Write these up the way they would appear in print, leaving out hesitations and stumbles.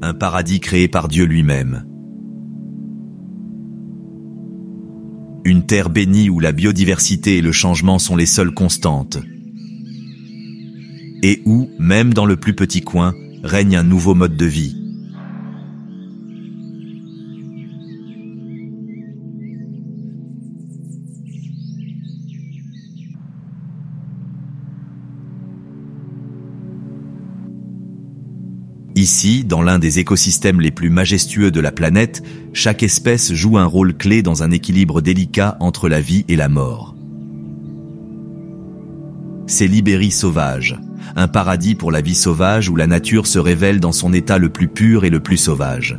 un paradis créé par Dieu lui-même. Une terre bénie où la biodiversité et le changement sont les seules constantes. Et où, même dans le plus petit coin, règne un nouveau mode de vie. Ici, dans l'un des écosystèmes les plus majestueux de la planète, chaque espèce joue un rôle clé dans un équilibre délicat entre la vie et la mort. C'est l'Ibérie sauvage, un paradis pour la vie sauvage où la nature se révèle dans son état le plus pur et le plus sauvage.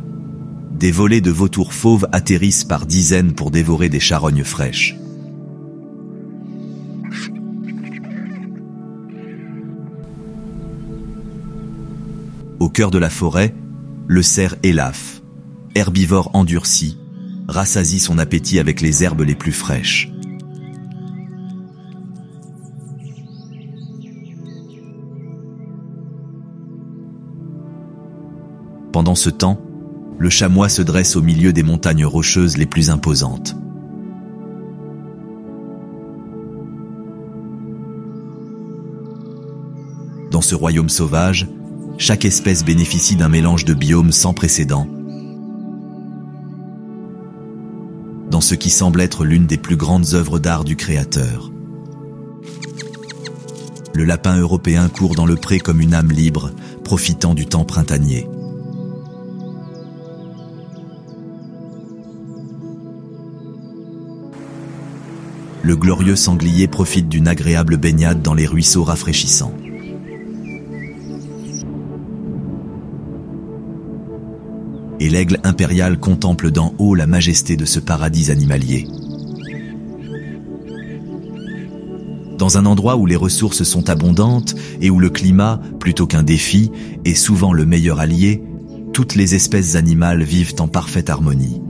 Des volées de vautours fauves atterrissent par dizaines pour dévorer des charognes fraîches. Au cœur de la forêt, le cerf élaphe, herbivore endurci, rassasie son appétit avec les herbes les plus fraîches. Pendant ce temps, le chamois se dresse au milieu des montagnes rocheuses les plus imposantes. Dans ce royaume sauvage, chaque espèce bénéficie d'un mélange de biomes sans précédent, dans ce qui semble être l'une des plus grandes œuvres d'art du Créateur. Le lapin européen court dans le pré comme une âme libre, profitant du temps printanier. Le glorieux sanglier profite d'une agréable baignade dans les ruisseaux rafraîchissants. Et l'aigle impérial contemple d'en haut la majesté de ce paradis animalier. Dans un endroit où les ressources sont abondantes et où le climat, plutôt qu'un défi, est souvent le meilleur allié, toutes les espèces animales vivent en parfaite harmonie.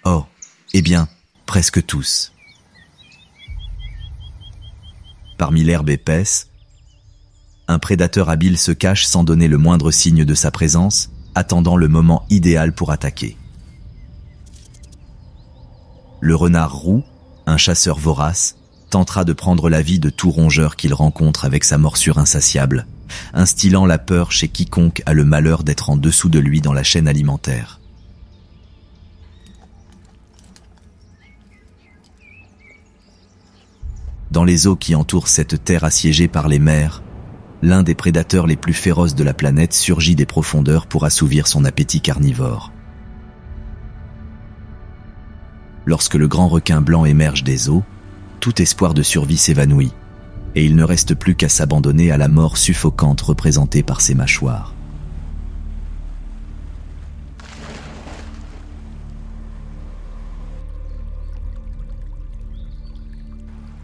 Oh, eh bien, presque tous. Parmi l'herbe épaisse, un prédateur habile se cache sans donner le moindre signe de sa présence, attendant le moment idéal pour attaquer. Le renard roux, un chasseur vorace, tentera de prendre la vie de tout rongeur qu'il rencontre avec sa morsure insatiable, instillant la peur chez quiconque a le malheur d'être en dessous de lui dans la chaîne alimentaire. Dans les eaux qui entourent cette terre assiégée par les mers, l'un des prédateurs les plus féroces de la planète surgit des profondeurs pour assouvir son appétit carnivore. Lorsque le grand requin blanc émerge des eaux, tout espoir de survie s'évanouit, et il ne reste plus qu'à s'abandonner à la mort suffocante représentée par ses mâchoires.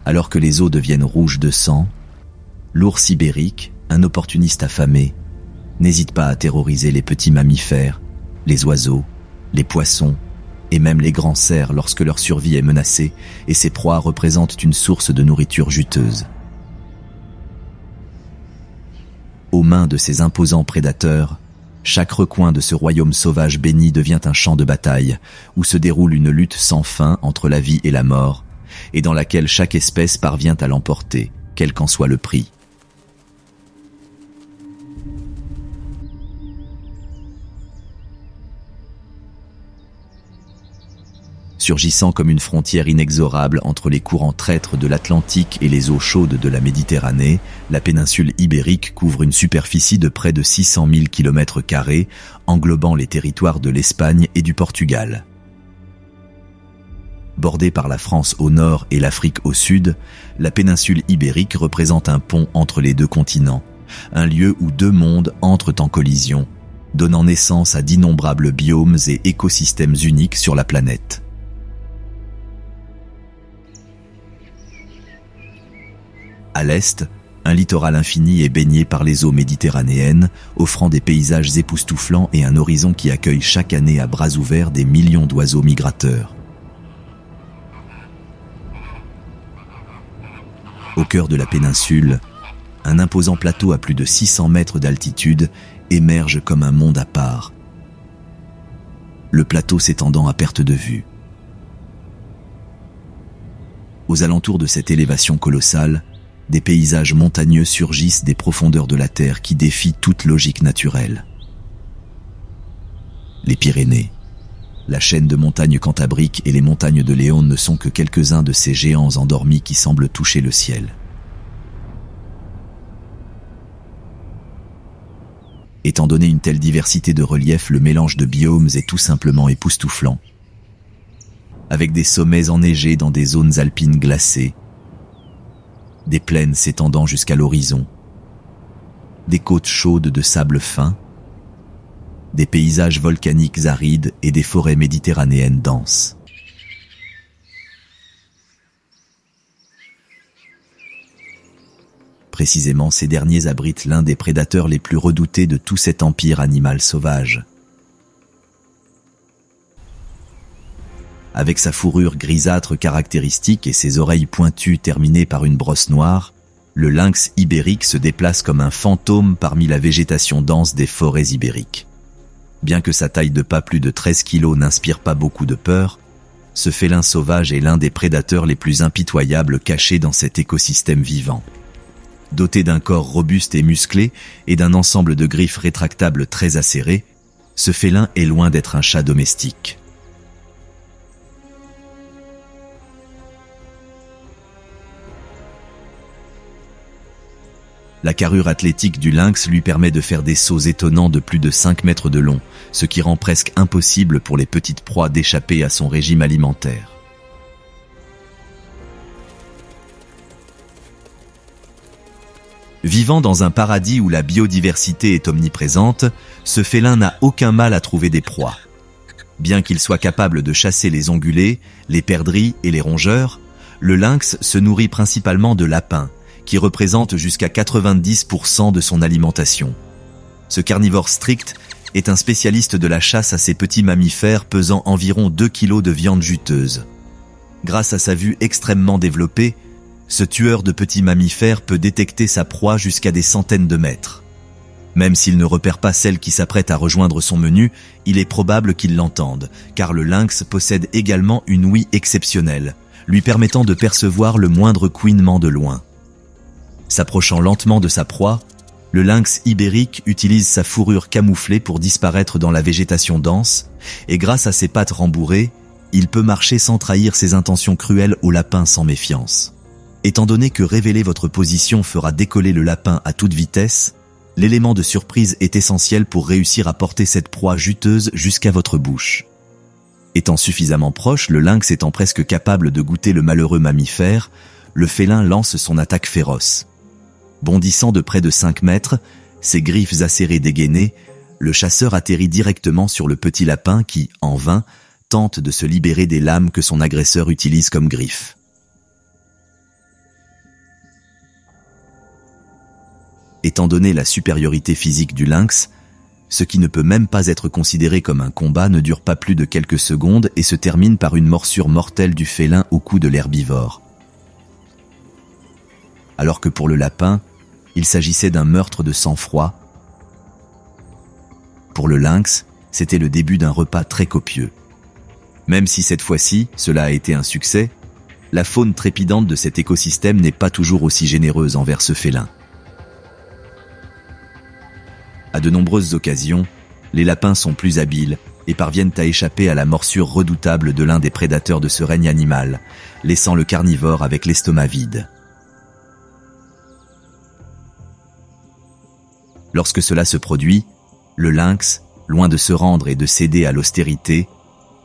Alors que les eaux deviennent rouges de sang, l'ours ibérique, un opportuniste affamé, n'hésite pas à terroriser les petits mammifères, les oiseaux, les poissons et même les grands cerfs lorsque leur survie est menacée et ses proies représentent une source de nourriture juteuse. Aux mains de ces imposants prédateurs, chaque recoin de ce royaume sauvage béni devient un champ de bataille où se déroule une lutte sans fin entre la vie et la mort et dans laquelle chaque espèce parvient à l'emporter, quel qu'en soit le prix. Surgissant comme une frontière inexorable entre les courants traîtres de l'Atlantique et les eaux chaudes de la Méditerranée, la péninsule ibérique couvre une superficie de près de 600 000 km², englobant les territoires de l'Espagne et du Portugal. Bordée par la France au nord et l'Afrique au sud, la péninsule ibérique représente un pont entre les deux continents, un lieu où deux mondes entrent en collision, donnant naissance à d'innombrables biomes et écosystèmes uniques sur la planète. À l'est, un littoral infini est baigné par les eaux méditerranéennes, offrant des paysages époustouflants et un horizon qui accueille chaque année à bras ouverts des millions d'oiseaux migrateurs. Au cœur de la péninsule, un imposant plateau à plus de 600 mètres d'altitude émerge comme un monde à part. Le plateau s'étendant à perte de vue. Aux alentours de cette élévation colossale, des paysages montagneux surgissent des profondeurs de la Terre qui défient toute logique naturelle. Les Pyrénées, la chaîne de montagnes cantabriques et les montagnes de Léon ne sont que quelques-uns de ces géants endormis qui semblent toucher le ciel. Étant donné une telle diversité de reliefs, le mélange de biomes est tout simplement époustouflant. Avec des sommets enneigés dans des zones alpines glacées, des plaines s'étendant jusqu'à l'horizon, des côtes chaudes de sable fin, des paysages volcaniques arides et des forêts méditerranéennes denses. Précisément, ces derniers abritent l'un des prédateurs les plus redoutés de tout cet empire animal sauvage. Avec sa fourrure grisâtre caractéristique et ses oreilles pointues terminées par une brosse noire, le lynx ibérique se déplace comme un fantôme parmi la végétation dense des forêts ibériques. Bien que sa taille de pas plus de 13 kg n'inspire pas beaucoup de peur, ce félin sauvage est l'un des prédateurs les plus impitoyables cachés dans cet écosystème vivant. Doté d'un corps robuste et musclé et d'un ensemble de griffes rétractables très acérées, ce félin est loin d'être un chat domestique. La carrure athlétique du lynx lui permet de faire des sauts étonnants de plus de 5 mètres de long, ce qui rend presque impossible pour les petites proies d'échapper à son régime alimentaire. Vivant dans un paradis où la biodiversité est omniprésente, ce félin n'a aucun mal à trouver des proies. Bien qu'il soit capable de chasser les ongulés, les perdrix et les rongeurs, le lynx se nourrit principalement de lapins, qui représente jusqu'à 90% de son alimentation. Ce carnivore strict est un spécialiste de la chasse à ces petits mammifères pesant environ 2 kg de viande juteuse. Grâce à sa vue extrêmement développée, ce tueur de petits mammifères peut détecter sa proie jusqu'à des centaines de mètres. Même s'il ne repère pas celle qui s'apprête à rejoindre son menu, il est probable qu'il l'entende, car le lynx possède également une ouïe exceptionnelle, lui permettant de percevoir le moindre couinement de loin. S'approchant lentement de sa proie, le lynx ibérique utilise sa fourrure camouflée pour disparaître dans la végétation dense, et grâce à ses pattes rembourrées, il peut marcher sans trahir ses intentions cruelles au lapin sans méfiance. Étant donné que révéler votre position fera décoller le lapin à toute vitesse, l'élément de surprise est essentiel pour réussir à porter cette proie juteuse jusqu'à votre bouche. Étant suffisamment proche, le lynx étant presque capable de goûter le malheureux mammifère, le félin lance son attaque féroce. Bondissant de près de 5 mètres, ses griffes acérées dégainées, le chasseur atterrit directement sur le petit lapin qui, en vain, tente de se libérer des lames que son agresseur utilise comme griffes. Étant donné la supériorité physique du lynx, ce qui ne peut même pas être considéré comme un combat ne dure pas plus de quelques secondes et se termine par une morsure mortelle du félin au cou de l'herbivore. Alors que pour le lapin, il s'agissait d'un meurtre de sang-froid. Pour le lynx, c'était le début d'un repas très copieux. Même si cette fois-ci, cela a été un succès, la faune trépidante de cet écosystème n'est pas toujours aussi généreuse envers ce félin. À de nombreuses occasions, les lapins sont plus habiles et parviennent à échapper à la morsure redoutable de l'un des prédateurs de ce règne animal, laissant le carnivore avec l'estomac vide. Lorsque cela se produit, le lynx, loin de se rendre et de céder à l'austérité,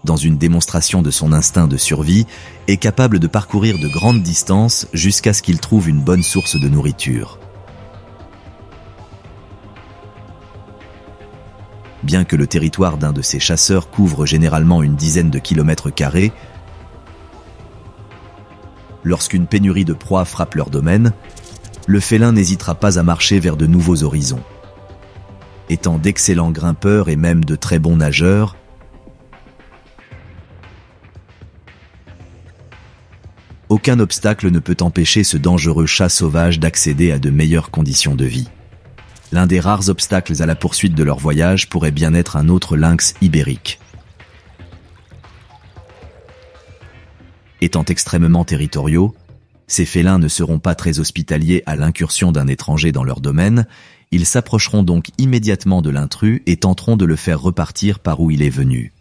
dans une démonstration de son instinct de survie, est capable de parcourir de grandes distances jusqu'à ce qu'il trouve une bonne source de nourriture. Bien que le territoire d'un de ces chasseurs couvre généralement une dizaine de kilomètres carrés, lorsqu'une pénurie de proies frappe leur domaine, le félin n'hésitera pas à marcher vers de nouveaux horizons. Étant d'excellents grimpeurs et même de très bons nageurs, aucun obstacle ne peut empêcher ce dangereux chat sauvage d'accéder à de meilleures conditions de vie. L'un des rares obstacles à la poursuite de leur voyage pourrait bien être un autre lynx ibérique. Étant extrêmement territoriaux, ces félins ne seront pas très hospitaliers à l'incursion d'un étranger dans leur domaine, ils s'approcheront donc immédiatement de l'intrus et tenteront de le faire repartir par où il est venu.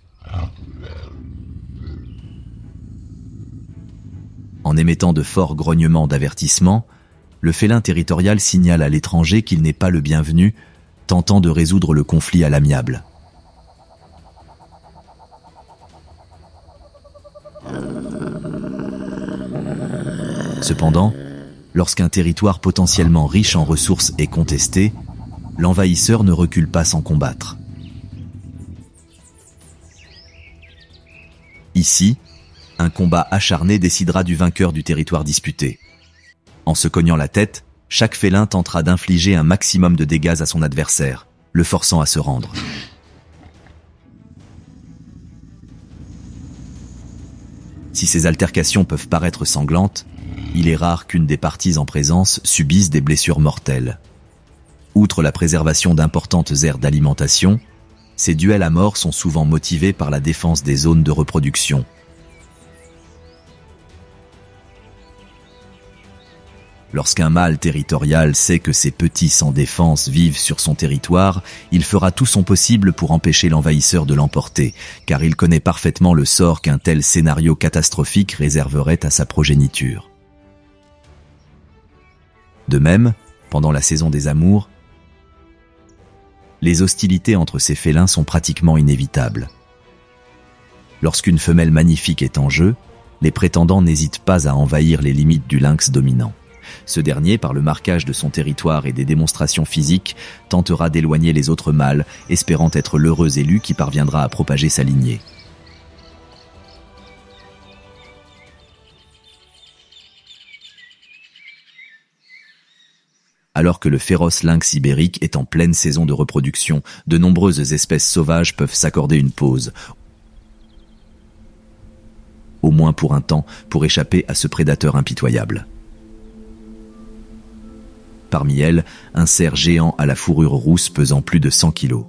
En émettant de forts grognements d'avertissement, le félin territorial signale à l'étranger qu'il n'est pas le bienvenu, tentant de résoudre le conflit à l'amiable. Cependant, lorsqu'un territoire potentiellement riche en ressources est contesté, l'envahisseur ne recule pas sans combattre. Ici, un combat acharné décidera du vainqueur du territoire disputé. En se cognant la tête, chaque félin tentera d'infliger un maximum de dégâts à son adversaire, le forçant à se rendre. Si ces altercations peuvent paraître sanglantes, il est rare qu'une des parties en présence subisse des blessures mortelles. Outre la préservation d'importantes aires d'alimentation, ces duels à mort sont souvent motivés par la défense des zones de reproduction. Lorsqu'un mâle territorial sait que ses petits sans défense vivent sur son territoire, il fera tout son possible pour empêcher l'envahisseur de l'emporter, car il connaît parfaitement le sort qu'un tel scénario catastrophique réserverait à sa progéniture. De même, pendant la saison des amours, les hostilités entre ces félins sont pratiquement inévitables. Lorsqu'une femelle magnifique est en jeu, les prétendants n'hésitent pas à envahir les limites du lynx dominant. Ce dernier, par le marquage de son territoire et des démonstrations physiques, tentera d'éloigner les autres mâles, espérant être l'heureux élu qui parviendra à propager sa lignée. Alors que le féroce lynx ibérique est en pleine saison de reproduction, de nombreuses espèces sauvages peuvent s'accorder une pause, au moins pour un temps, pour échapper à ce prédateur impitoyable. Parmi elles, un cerf géant à la fourrure rousse pesant plus de 100 kilos.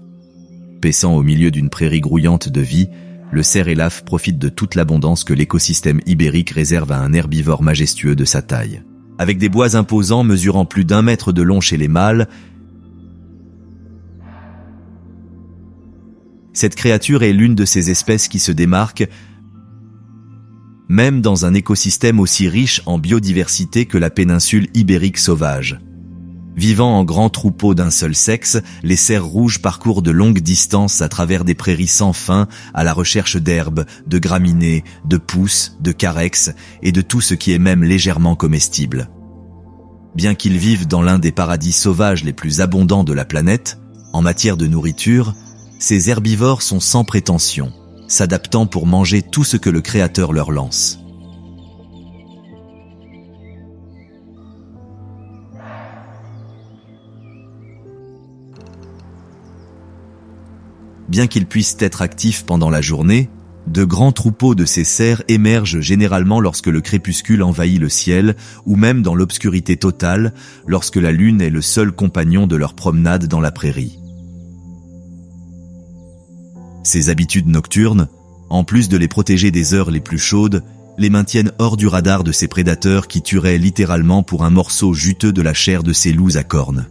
Paissant au milieu d'une prairie grouillante de vie, le cerf élaphe profite de toute l'abondance que l'écosystème ibérique réserve à un herbivore majestueux de sa taille. Avec des bois imposants mesurant plus d'1 mètre de long chez les mâles, cette créature est l'une de ces espèces qui se démarquent même dans un écosystème aussi riche en biodiversité que la péninsule ibérique sauvage. Vivant en grands troupeaux d'un seul sexe, les cerfs rouges parcourent de longues distances à travers des prairies sans fin à la recherche d'herbes, de graminées, de pousses, de carex et de tout ce qui est même légèrement comestible. Bien qu'ils vivent dans l'un des paradis sauvages les plus abondants de la planète, en matière de nourriture, ces herbivores sont sans prétention, s'adaptant pour manger tout ce que le Créateur leur lance. Bien qu'ils puissent être actifs pendant la journée, de grands troupeaux de ces cerfs émergent généralement lorsque le crépuscule envahit le ciel ou même dans l'obscurité totale, lorsque la lune est le seul compagnon de leur promenade dans la prairie. Ces habitudes nocturnes, en plus de les protéger des heures les plus chaudes, les maintiennent hors du radar de ces prédateurs qui tueraient littéralement pour un morceau juteux de la chair de ces loups à cornes.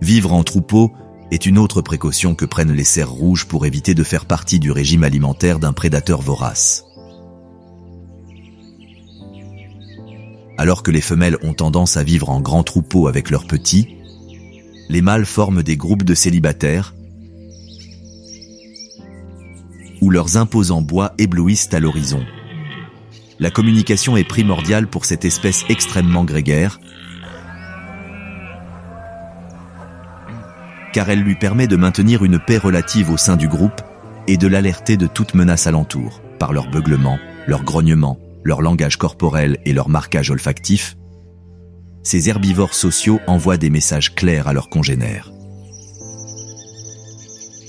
Vivre en troupeau est une autre précaution que prennent les cerfs rouges pour éviter de faire partie du régime alimentaire d'un prédateur vorace. Alors que les femelles ont tendance à vivre en grands troupeaux avec leurs petits, les mâles forment des groupes de célibataires où leurs imposants bois éblouissent à l'horizon. La communication est primordiale pour cette espèce extrêmement grégaire, car elle lui permet de maintenir une paix relative au sein du groupe et de l'alerter de toute menace alentour, par leur beuglement, leur grognement, leur langage corporel et leur marquage olfactif. Ces herbivores sociaux envoient des messages clairs à leurs congénères.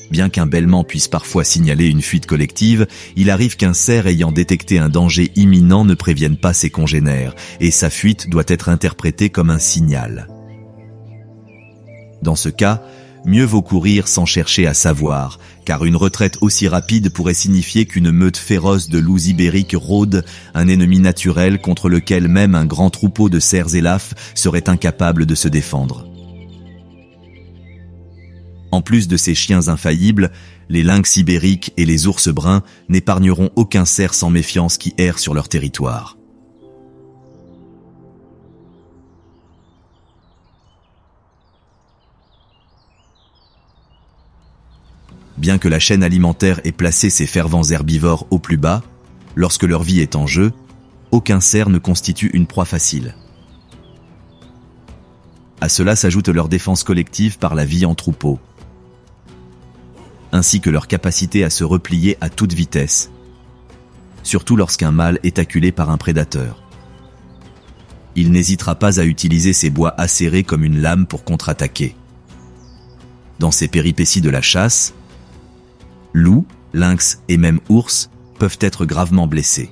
Bien qu'un bêlement puisse parfois signaler une fuite collective, il arrive qu'un cerf ayant détecté un danger imminent ne prévienne pas ses congénères, et sa fuite doit être interprétée comme un signal. Dans ce cas, mieux vaut courir sans chercher à savoir, car une retraite aussi rapide pourrait signifier qu'une meute féroce de loups ibériques rôde, un ennemi naturel contre lequel même un grand troupeau de cerfs élafes serait incapable de se défendre. En plus de ces chiens infaillibles, les lynx ibériques et les ours bruns n'épargneront aucun cerf sans méfiance qui erre sur leur territoire. Bien que la chaîne alimentaire ait placé ces fervents herbivores au plus bas, lorsque leur vie est en jeu, aucun cerf ne constitue une proie facile. À cela s'ajoute leur défense collective par la vie en troupeau, ainsi que leur capacité à se replier à toute vitesse, surtout lorsqu'un mâle est acculé par un prédateur. Il n'hésitera pas à utiliser ses bois acérés comme une lame pour contre-attaquer. Dans ces péripéties de la chasse, loups, lynx et même ours peuvent être gravement blessés.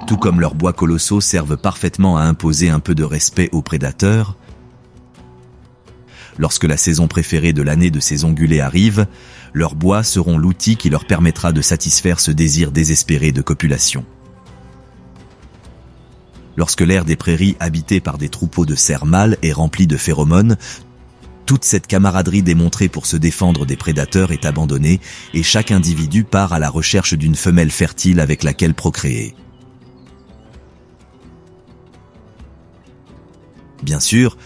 Tout comme leurs bois colossaux servent parfaitement à imposer un peu de respect aux prédateurs, lorsque la saison préférée de l'année de ces ongulés arrive, leurs bois seront l'outil qui leur permettra de satisfaire ce désir désespéré de copulation. Lorsque l'air des prairies habitées par des troupeaux de cerfs mâles est rempli de phéromones, toute cette camaraderie démontrée pour se défendre des prédateurs est abandonnée et chaque individu part à la recherche d'une femelle fertile avec laquelle procréer. Bien sûr,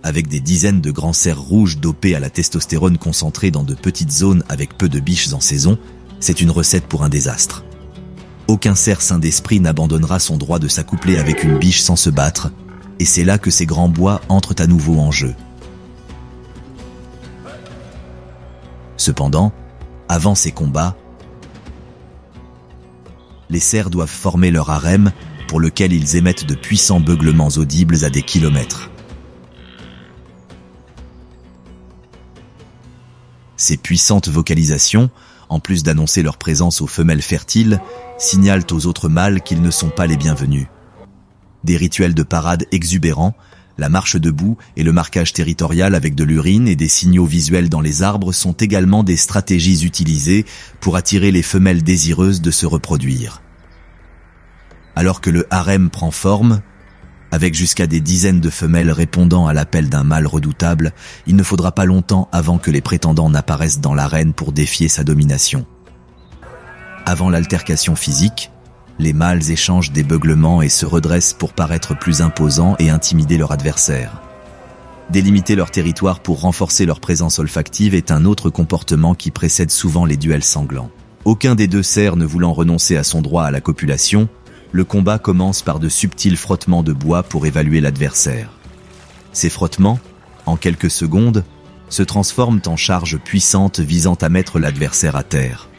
avec des dizaines de grands cerfs rouges dopés à la testostérone concentrés dans de petites zones avec peu de biches en saison, c'est une recette pour un désastre. Aucun cerf sain d'esprit n'abandonnera son droit de s'accoupler avec une biche sans se battre, et c'est là que ces grands bois entrent à nouveau en jeu. Cependant, avant ces combats, les cerfs doivent former leur harem, pour lequel ils émettent de puissants beuglements audibles à des kilomètres. Ces puissantes vocalisations, en plus d'annoncer leur présence aux femelles fertiles, signalent aux autres mâles qu'ils ne sont pas les bienvenus. Des rituels de parade exubérants, la marche debout et le marquage territorial avec de l'urine et des signaux visuels dans les arbres sont également des stratégies utilisées pour attirer les femelles désireuses de se reproduire. Alors que le harem prend forme, avec jusqu'à des dizaines de femelles répondant à l'appel d'un mâle redoutable, il ne faudra pas longtemps avant que les prétendants n'apparaissent dans l'arène pour défier sa domination. Avant l'altercation physique, les mâles échangent des beuglements et se redressent pour paraître plus imposants et intimider leur adversaire. Délimiter leur territoire pour renforcer leur présence olfactive est un autre comportement qui précède souvent les duels sanglants. Aucun des deux cerfs ne voulant renoncer à son droit à la copulation, le combat commence par de subtils frottements de bois pour évaluer l'adversaire. Ces frottements, en quelques secondes, se transforment en charges puissantes visant à mettre l'adversaire à terre.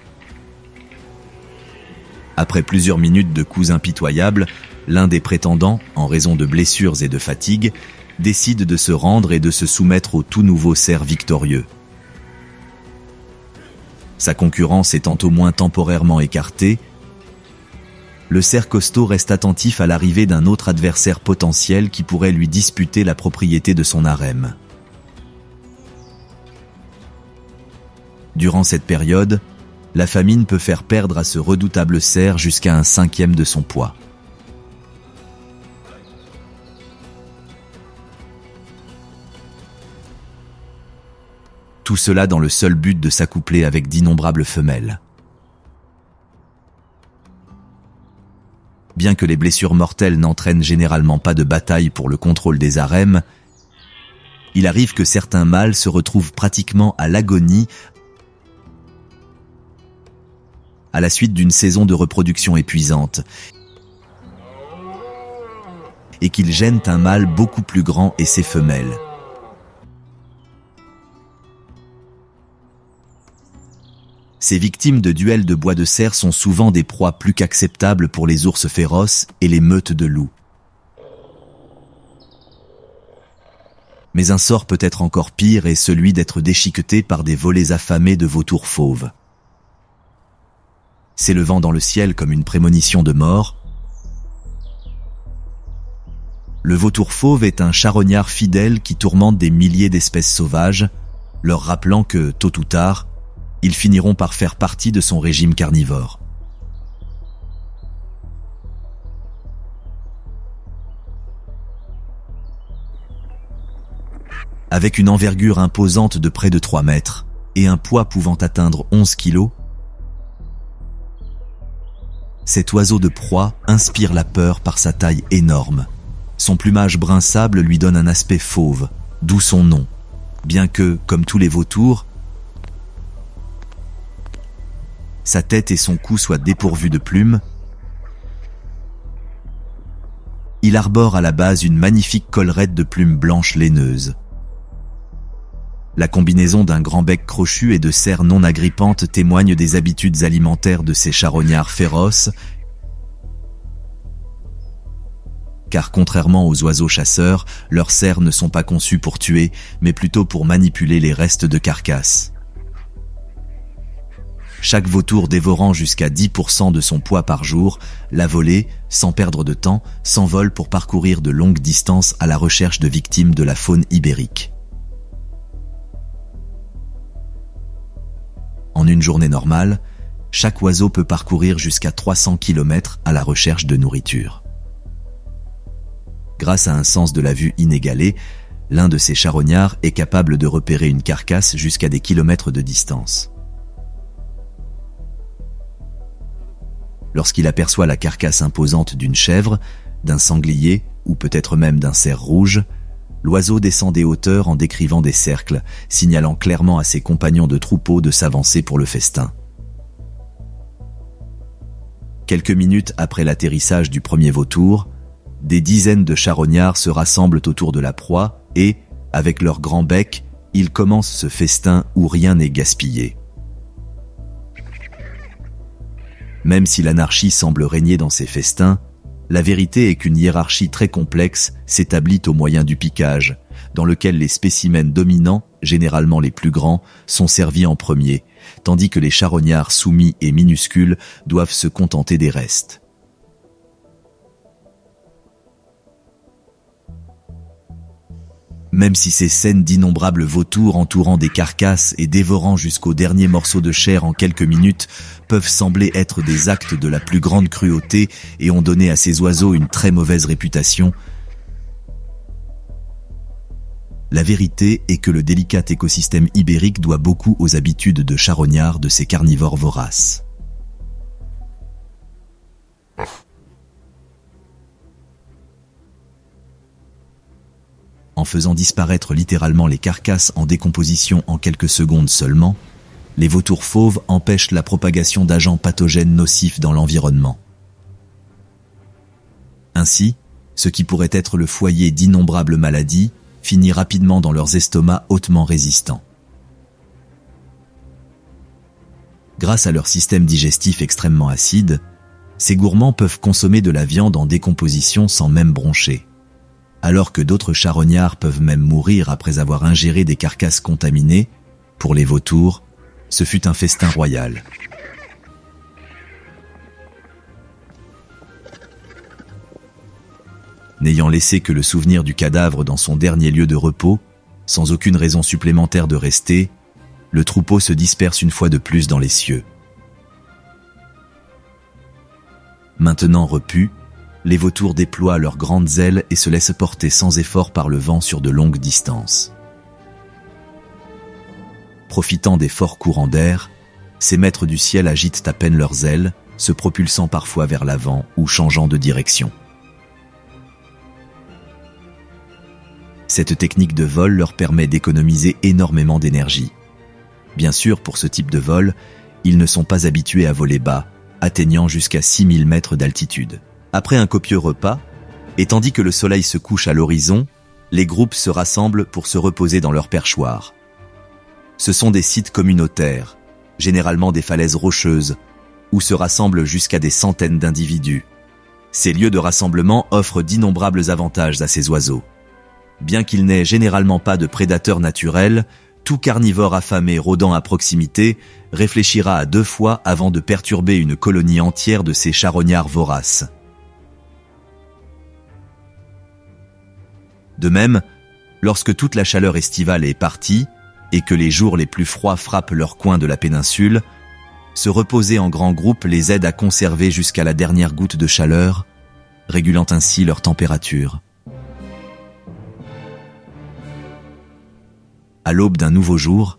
Après plusieurs minutes de coups impitoyables, l'un des prétendants, en raison de blessures et de fatigue, décide de se rendre et de se soumettre au tout nouveau cerf victorieux. Sa concurrence étant au moins temporairement écartée, le cerf costaud reste attentif à l'arrivée d'un autre adversaire potentiel qui pourrait lui disputer la propriété de son harem. Durant cette période, la famine peut faire perdre à ce redoutable cerf jusqu'à 1/5 de son poids. Tout cela dans le seul but de s'accoupler avec d'innombrables femelles. Bien que les blessures mortelles n'entraînent généralement pas de bataille pour le contrôle des harems, il arrive que certains mâles se retrouvent pratiquement à l'agonie à la suite d'une saison de reproduction épuisante et qu'ils gênent un mâle beaucoup plus grand et ses femelles. Ces victimes de duels de bois de cerf sont souvent des proies plus qu'acceptables pour les ours féroces et les meutes de loups. Mais un sort peut être encore pire est celui d'être déchiqueté par des volées affamées de vautours fauves. S'élevant dans le ciel comme une prémonition de mort, le vautour fauve est un charognard fidèle qui tourmente des milliers d'espèces sauvages, leur rappelant que, tôt ou tard, ils finiront par faire partie de son régime carnivore. Avec une envergure imposante de près de 3 mètres et un poids pouvant atteindre 11 kilos, cet oiseau de proie inspire la peur par sa taille énorme. Son plumage brun sable lui donne un aspect fauve, d'où son nom, bien que, comme tous les vautours, sa tête et son cou soient dépourvus de plumes. Il arbore à la base une magnifique collerette de plumes blanches laineuses. La combinaison d'un grand bec crochu et de serres non agrippantes témoigne des habitudes alimentaires de ces charognards féroces, car contrairement aux oiseaux chasseurs, leurs serres ne sont pas conçues pour tuer, mais plutôt pour manipuler les restes de carcasse. Chaque vautour dévorant jusqu'à 10% de son poids par jour, la volée, sans perdre de temps, s'envole pour parcourir de longues distances à la recherche de victimes de la faune ibérique. En une journée normale, chaque oiseau peut parcourir jusqu'à 300 km à la recherche de nourriture. Grâce à un sens de la vue inégalé, l'un de ces charognards est capable de repérer une carcasse jusqu'à des kilomètres de distance. Lorsqu'il aperçoit la carcasse imposante d'une chèvre, d'un sanglier ou peut-être même d'un cerf rouge, l'oiseau descend des hauteurs en décrivant des cercles, signalant clairement à ses compagnons de troupeau de s'avancer pour le festin. Quelques minutes après l'atterrissage du premier vautour, des dizaines de charognards se rassemblent autour de la proie et, avec leur grand bec, ils commencent ce festin où rien n'est gaspillé. Même si l'anarchie semble régner dans ces festins, la vérité est qu'une hiérarchie très complexe s'établit au moyen du piquage, dans lequel les spécimens dominants, généralement les plus grands, sont servis en premier, tandis que les charognards soumis et minuscules doivent se contenter des restes. Même si ces scènes d'innombrables vautours entourant des carcasses et dévorant jusqu'au dernier morceau de chair en quelques minutes peuvent sembler être des actes de la plus grande cruauté et ont donné à ces oiseaux une très mauvaise réputation, la vérité est que le délicat écosystème ibérique doit beaucoup aux habitudes de charognards de ces carnivores voraces. En faisant disparaître littéralement les carcasses en décomposition en quelques secondes seulement, les vautours fauves empêchent la propagation d'agents pathogènes nocifs dans l'environnement. Ainsi, ce qui pourrait être le foyer d'innombrables maladies finit rapidement dans leurs estomacs hautement résistants. Grâce à leur système digestif extrêmement acide, ces gourmands peuvent consommer de la viande en décomposition sans même broncher. Alors que d'autres charognards peuvent même mourir après avoir ingéré des carcasses contaminées, pour les vautours, ce fut un festin royal. N'ayant laissé que le souvenir du cadavre dans son dernier lieu de repos, sans aucune raison supplémentaire de rester, le troupeau se disperse une fois de plus dans les cieux. Maintenant repus, les vautours déploient leurs grandes ailes et se laissent porter sans effort par le vent sur de longues distances. Profitant des forts courants d'air, ces maîtres du ciel agitent à peine leurs ailes, se propulsant parfois vers l'avant ou changeant de direction. Cette technique de vol leur permet d'économiser énormément d'énergie. Bien sûr, pour ce type de vol, ils ne sont pas habitués à voler bas, atteignant jusqu'à 6000 mètres d'altitude. Après un copieux repas, et tandis que le soleil se couche à l'horizon, les groupes se rassemblent pour se reposer dans leur perchoir. Ce sont des sites communautaires, généralement des falaises rocheuses, où se rassemblent jusqu'à des centaines d'individus. Ces lieux de rassemblement offrent d'innombrables avantages à ces oiseaux. Bien qu'il n'ait généralement pas de prédateur naturel, tout carnivore affamé rôdant à proximité réfléchira à 2 fois avant de perturber une colonie entière de ces charognards voraces. De même, lorsque toute la chaleur estivale est partie et que les jours les plus froids frappent leur coin de la péninsule, se reposer en grand groupe les aide à conserver jusqu'à la dernière goutte de chaleur, régulant ainsi leur température. À l'aube d'un nouveau jour,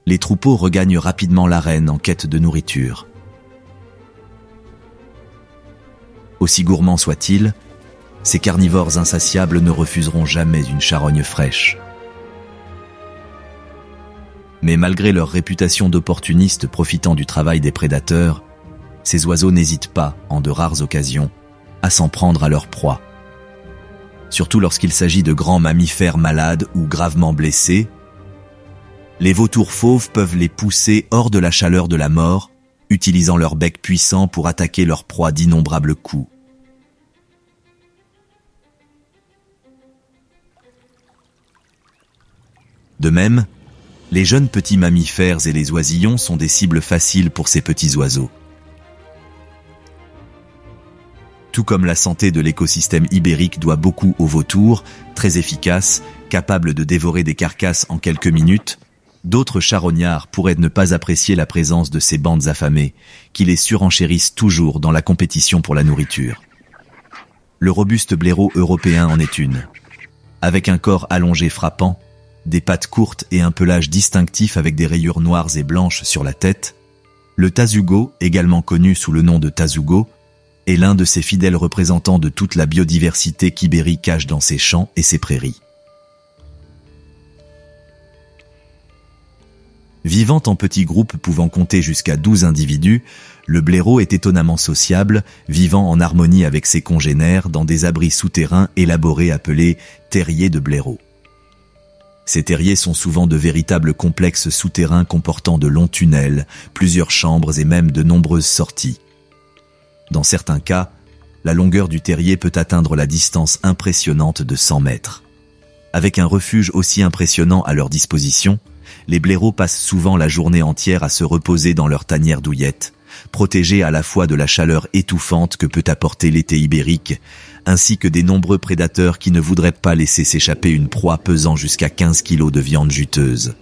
les troupeaux regagnent rapidement l'arène en quête de nourriture. Aussi gourmands soient-ils, ces carnivores insatiables ne refuseront jamais une charogne fraîche. Mais malgré leur réputation d'opportunistes profitant du travail des prédateurs, ces oiseaux n'hésitent pas, en de rares occasions, à s'en prendre à leur proie. Surtout lorsqu'il s'agit de grands mammifères malades ou gravement blessés, les vautours fauves peuvent les pousser hors de la chaleur de la mort, utilisant leur bec puissant pour attaquer leur proie d'innombrables coups. De même, les jeunes petits mammifères et les oisillons sont des cibles faciles pour ces petits oiseaux. Tout comme la santé de l'écosystème ibérique doit beaucoup aux vautours, très efficaces, capables de dévorer des carcasses en quelques minutes, d'autres charognards pourraient ne pas apprécier la présence de ces bandes affamées, qui les surenchérissent toujours dans la compétition pour la nourriture. Le robuste blaireau européen en est une. Avec un corps allongé frappant, des pattes courtes et un pelage distinctif avec des rayures noires et blanches sur la tête, le tasugo, également connu sous le nom de tasugo, est l'un de ces fidèles représentants de toute la biodiversité qu'Ibérie cache dans ses champs et ses prairies. Vivant en petits groupes pouvant compter jusqu'à 12 individus, le blaireau est étonnamment sociable, vivant en harmonie avec ses congénères dans des abris souterrains élaborés appelés terriers de blaireau. Ces terriers sont souvent de véritables complexes souterrains comportant de longs tunnels, plusieurs chambres et même de nombreuses sorties. Dans certains cas, la longueur du terrier peut atteindre la distance impressionnante de 100 mètres. Avec un refuge aussi impressionnant à leur disposition, les blaireaux passent souvent la journée entière à se reposer dans leur tanière douillette, protégés à la fois de la chaleur étouffante que peut apporter l'été ibérique, ainsi que des nombreux prédateurs qui ne voudraient pas laisser s'échapper une proie pesant jusqu'à 15 kilos de viande juteuse.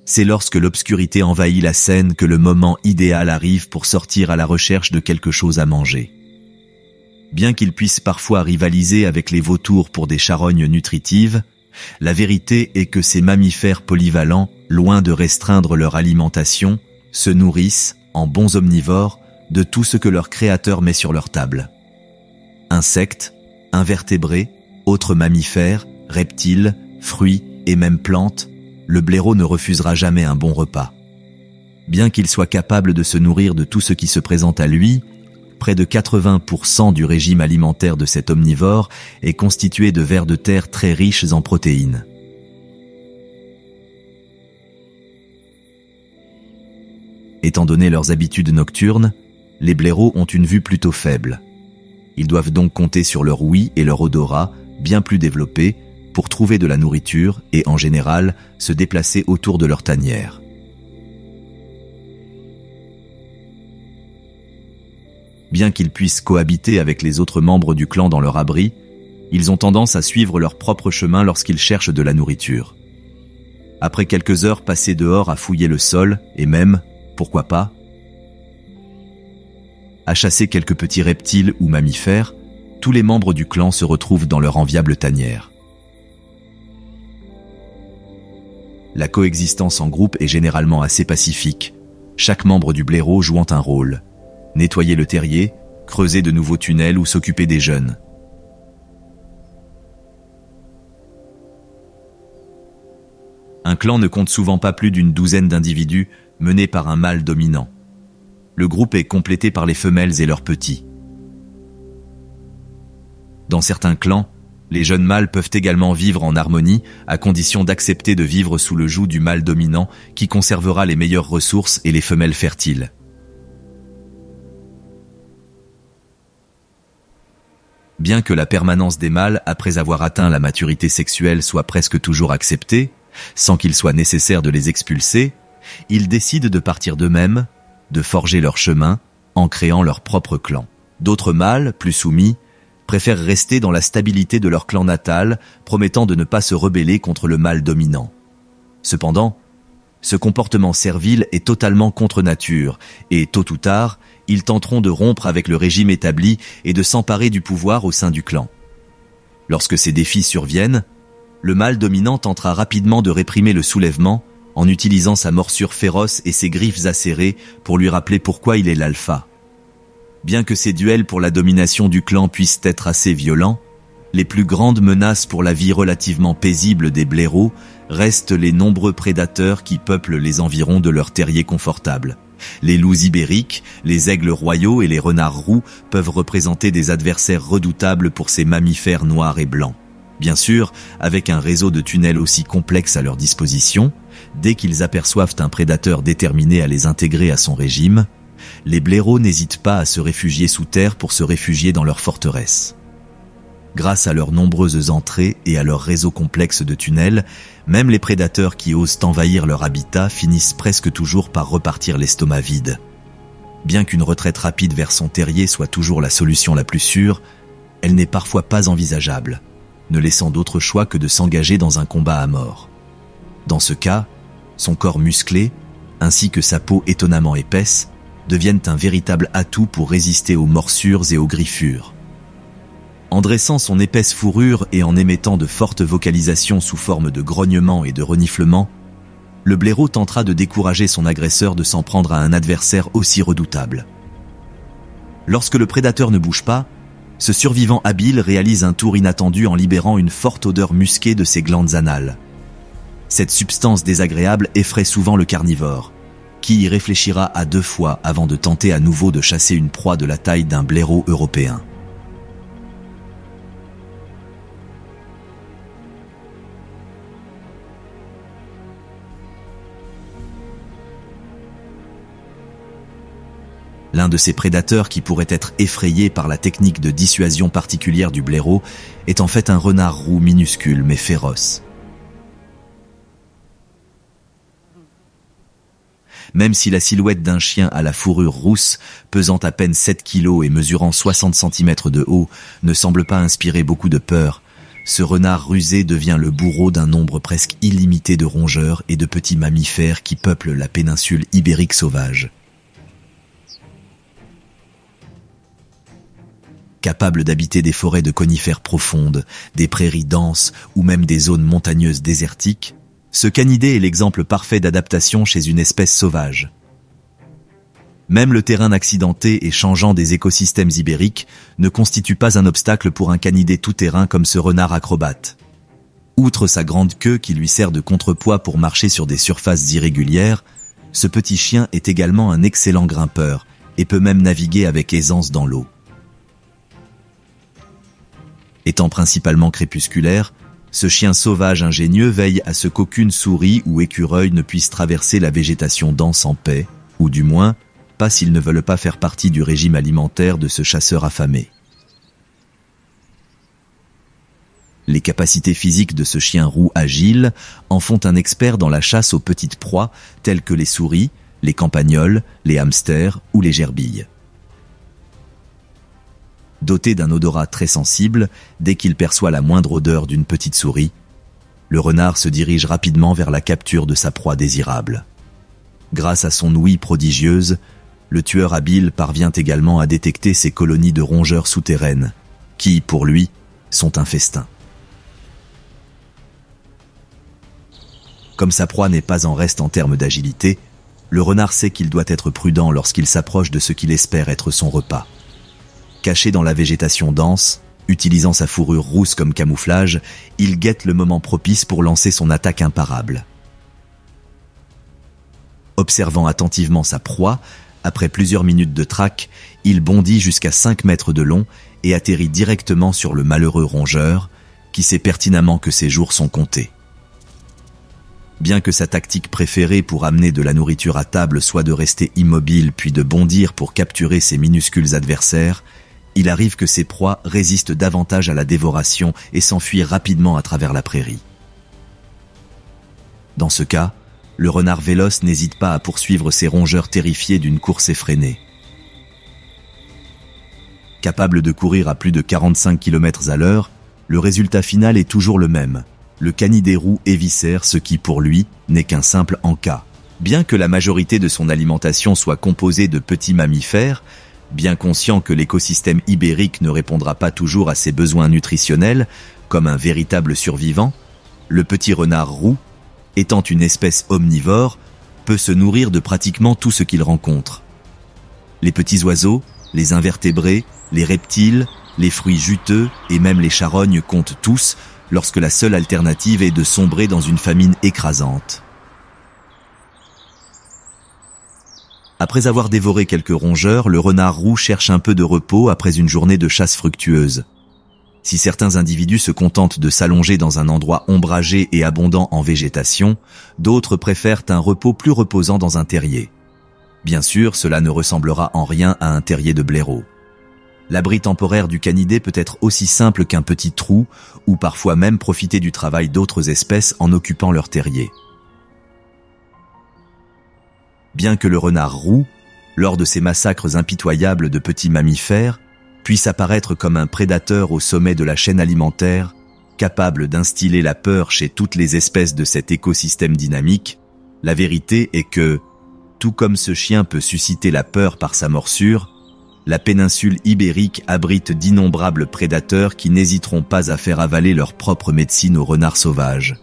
C'est lorsque l'obscurité envahit la scène que le moment idéal arrive pour sortir à la recherche de quelque chose à manger. Bien qu'ils puissent parfois rivaliser avec les vautours pour des charognes nutritives, la vérité est que ces mammifères polyvalents, loin de restreindre leur alimentation, se nourrissent, en bons omnivores, de tout ce que leur créateur met sur leur table. Insectes, invertébrés, autres mammifères, reptiles, fruits et même plantes, le blaireau ne refusera jamais un bon repas. Bien qu'il soit capable de se nourrir de tout ce qui se présente à lui, près de 80% du régime alimentaire de cet omnivore est constitué de vers de terre très riches en protéines. Étant donné leurs habitudes nocturnes, les blaireaux ont une vue plutôt faible. Ils doivent donc compter sur leur ouïe et leur odorat, bien plus développés, pour trouver de la nourriture et, en général, se déplacer autour de leur tanière. Bien qu'ils puissent cohabiter avec les autres membres du clan dans leur abri, ils ont tendance à suivre leur propre chemin lorsqu'ils cherchent de la nourriture. Après quelques heures passées dehors à fouiller le sol, et même, pourquoi pas, à chasser quelques petits reptiles ou mammifères, tous les membres du clan se retrouvent dans leur enviable tanière. La coexistence en groupe est généralement assez pacifique, chaque membre du blaireau jouant un rôle. Nettoyer le terrier, creuser de nouveaux tunnels ou s'occuper des jeunes. Un clan ne compte souvent pas plus d'une douzaine d'individus menés par un mâle dominant. Le groupe est complété par les femelles et leurs petits. Dans certains clans, les jeunes mâles peuvent également vivre en harmonie à condition d'accepter de vivre sous le joug du mâle dominant qui conservera les meilleures ressources et les femelles fertiles. Bien que la permanence des mâles après avoir atteint la maturité sexuelle soit presque toujours acceptée, sans qu'il soit nécessaire de les expulser, ils décident de partir d'eux-mêmes, de forger leur chemin, en créant leur propre clan. D'autres mâles, plus soumis, préfèrent rester dans la stabilité de leur clan natal, promettant de ne pas se rebeller contre le mâle dominant. Cependant, ce comportement servile est totalement contre nature, et tôt ou tard, ils tenteront de rompre avec le régime établi et de s'emparer du pouvoir au sein du clan. Lorsque ces défis surviennent, le mâle dominant tentera rapidement de réprimer le soulèvement en utilisant sa morsure féroce et ses griffes acérées pour lui rappeler pourquoi il est l'alpha. Bien que ces duels pour la domination du clan puissent être assez violents, les plus grandes menaces pour la vie relativement paisible des blaireaux restent les nombreux prédateurs qui peuplent les environs de leurs terriers confortables. Les loups ibériques, les aigles royaux et les renards roux peuvent représenter des adversaires redoutables pour ces mammifères noirs et blancs. Bien sûr, avec un réseau de tunnels aussi complexe à leur disposition, dès qu'ils aperçoivent un prédateur déterminé à les intégrer à son régime, les blaireaux n'hésitent pas à se réfugier sous terre pour se réfugier dans leur forteresse. Grâce à leurs nombreuses entrées et à leur réseau complexe de tunnels, même les prédateurs qui osent envahir leur habitat finissent presque toujours par repartir l'estomac vide. Bien qu'une retraite rapide vers son terrier soit toujours la solution la plus sûre, elle n'est parfois pas envisageable, ne laissant d'autre choix que de s'engager dans un combat à mort. Dans ce cas, son corps musclé, ainsi que sa peau étonnamment épaisse, deviennent un véritable atout pour résister aux morsures et aux griffures. En dressant son épaisse fourrure et en émettant de fortes vocalisations sous forme de grognements et de reniflements, le blaireau tentera de décourager son agresseur de s'en prendre à un adversaire aussi redoutable. Lorsque le prédateur ne bouge pas, ce survivant habile réalise un tour inattendu en libérant une forte odeur musquée de ses glandes anales. Cette substance désagréable effraie souvent le carnivore, qui y réfléchira à 2 fois avant de tenter à nouveau de chasser une proie de la taille d'un blaireau européen. L'un de ces prédateurs qui pourrait être effrayé par la technique de dissuasion particulière du blaireau est en fait un renard roux minuscule mais féroce. Même si la silhouette d'un chien à la fourrure rousse, pesant à peine 7 kilos et mesurant 60 cm de haut, ne semble pas inspirer beaucoup de peur, ce renard rusé devient le bourreau d'un nombre presque illimité de rongeurs et de petits mammifères qui peuplent la péninsule ibérique sauvage. Capable d'habiter des forêts de conifères profondes, des prairies denses ou même des zones montagneuses désertiques, ce canidé est l'exemple parfait d'adaptation chez une espèce sauvage. Même le terrain accidenté et changeant des écosystèmes ibériques ne constitue pas un obstacle pour un canidé tout-terrain comme ce renard acrobate. Outre sa grande queue qui lui sert de contrepoids pour marcher sur des surfaces irrégulières, ce petit chien est également un excellent grimpeur et peut même naviguer avec aisance dans l'eau. Étant principalement crépusculaire, ce chien sauvage ingénieux veille à ce qu'aucune souris ou écureuil ne puisse traverser la végétation dense en paix, ou du moins, pas s'ils ne veulent pas faire partie du régime alimentaire de ce chasseur affamé. Les capacités physiques de ce chien roux agile en font un expert dans la chasse aux petites proies telles que les souris, les campagnols, les hamsters ou les gerbilles. Doté d'un odorat très sensible, dès qu'il perçoit la moindre odeur d'une petite souris, le renard se dirige rapidement vers la capture de sa proie désirable. Grâce à son ouïe prodigieuse, le tueur habile parvient également à détecter ces colonies de rongeurs souterraines, qui, pour lui, sont un festin. Comme sa proie n'est pas en reste en termes d'agilité, le renard sait qu'il doit être prudent lorsqu'il s'approche de ce qu'il espère être son repas. Caché dans la végétation dense, utilisant sa fourrure rousse comme camouflage, il guette le moment propice pour lancer son attaque imparable. Observant attentivement sa proie, après plusieurs minutes de traque, il bondit jusqu'à 5 mètres de long et atterrit directement sur le malheureux rongeur, qui sait pertinemment que ses jours sont comptés. Bien que sa tactique préférée pour amener de la nourriture à table soit de rester immobile puis de bondir pour capturer ses minuscules adversaires, il arrive que ses proies résistent davantage à la dévoration et s'enfuient rapidement à travers la prairie. Dans ce cas, le renard véloce n'hésite pas à poursuivre ses rongeurs terrifiés d'une course effrénée. Capable de courir à plus de 45 km à l'heure, le résultat final est toujours le même. Le canidé roux éviscère ce qui, pour lui, n'est qu'un simple en-cas. Bien que la majorité de son alimentation soit composée de petits mammifères, bien conscient que l'écosystème ibérique ne répondra pas toujours à ses besoins nutritionnels, comme un véritable survivant, le petit renard roux, étant une espèce omnivore, peut se nourrir de pratiquement tout ce qu'il rencontre. Les petits oiseaux, les invertébrés, les reptiles, les fruits juteux et même les charognes comptent tous, lorsque la seule alternative est de sombrer dans une famine écrasante. Après avoir dévoré quelques rongeurs, le renard roux cherche un peu de repos après une journée de chasse fructueuse. Si certains individus se contentent de s'allonger dans un endroit ombragé et abondant en végétation, d'autres préfèrent un repos plus reposant dans un terrier. Bien sûr, cela ne ressemblera en rien à un terrier de blaireau. L'abri temporaire du canidé peut être aussi simple qu'un petit trou, ou parfois même profiter du travail d'autres espèces en occupant leur terrier. Bien que le renard roux, lors de ses massacres impitoyables de petits mammifères, puisse apparaître comme un prédateur au sommet de la chaîne alimentaire, capable d'instiller la peur chez toutes les espèces de cet écosystème dynamique, la vérité est que, tout comme ce chien peut susciter la peur par sa morsure, la péninsule ibérique abrite d'innombrables prédateurs qui n'hésiteront pas à faire avaler leur propre médecine aux renards sauvages.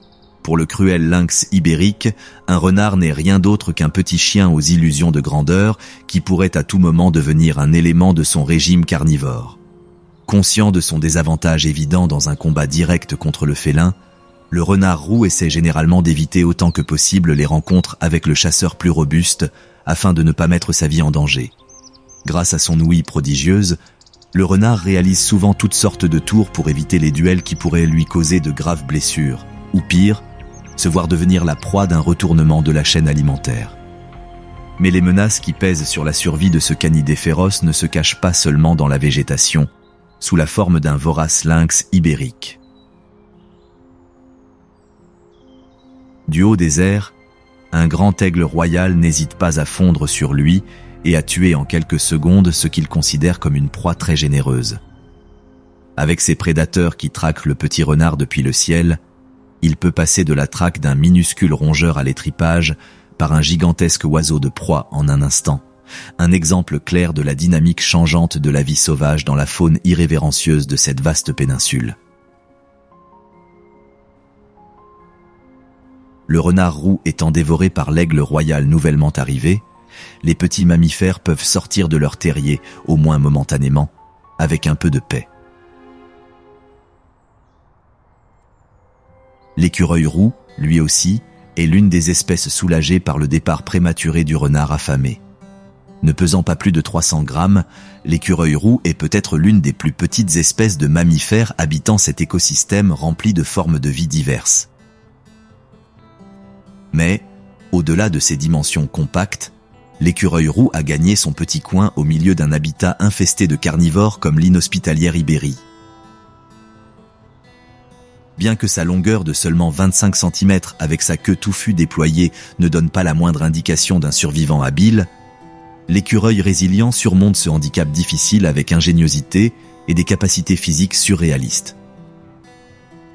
Pour le cruel lynx ibérique, un renard n'est rien d'autre qu'un petit chien aux illusions de grandeur qui pourrait à tout moment devenir un élément de son régime carnivore. Conscient de son désavantage évident dans un combat direct contre le félin, le renard roux essaie généralement d'éviter autant que possible les rencontres avec le chasseur plus robuste afin de ne pas mettre sa vie en danger. Grâce à son ouïe prodigieuse, le renard réalise souvent toutes sortes de tours pour éviter les duels qui pourraient lui causer de graves blessures, ou pire, se voir devenir la proie d'un retournement de la chaîne alimentaire. Mais les menaces qui pèsent sur la survie de ce canidé féroce ne se cachent pas seulement dans la végétation, sous la forme d'un vorace lynx ibérique. Du haut des airs, un grand aigle royal n'hésite pas à fondre sur lui et à tuer en quelques secondes ce qu'il considère comme une proie très généreuse. Avec ses prédateurs qui traquent le petit renard depuis le ciel, il peut passer de la traque d'un minuscule rongeur à l'étripage par un gigantesque oiseau de proie en un instant. Un exemple clair de la dynamique changeante de la vie sauvage dans la faune irrévérencieuse de cette vaste péninsule. Le renard roux étant dévoré par l'aigle royal nouvellement arrivé, les petits mammifères peuvent sortir de leur terrier, au moins momentanément, avec un peu de paix. L'écureuil roux, lui aussi, est l'une des espèces soulagées par le départ prématuré du renard affamé. Ne pesant pas plus de 300 grammes, l'écureuil roux est peut-être l'une des plus petites espèces de mammifères habitant cet écosystème rempli de formes de vie diverses. Mais, au-delà de ses dimensions compactes, l'écureuil roux a gagné son petit coin au milieu d'un habitat infesté de carnivores comme l'inhospitalière Ibérie. Bien que sa longueur de seulement 25 cm avec sa queue touffue déployée ne donne pas la moindre indication d'un survivant habile, l'écureuil résilient surmonte ce handicap difficile avec ingéniosité et des capacités physiques surréalistes.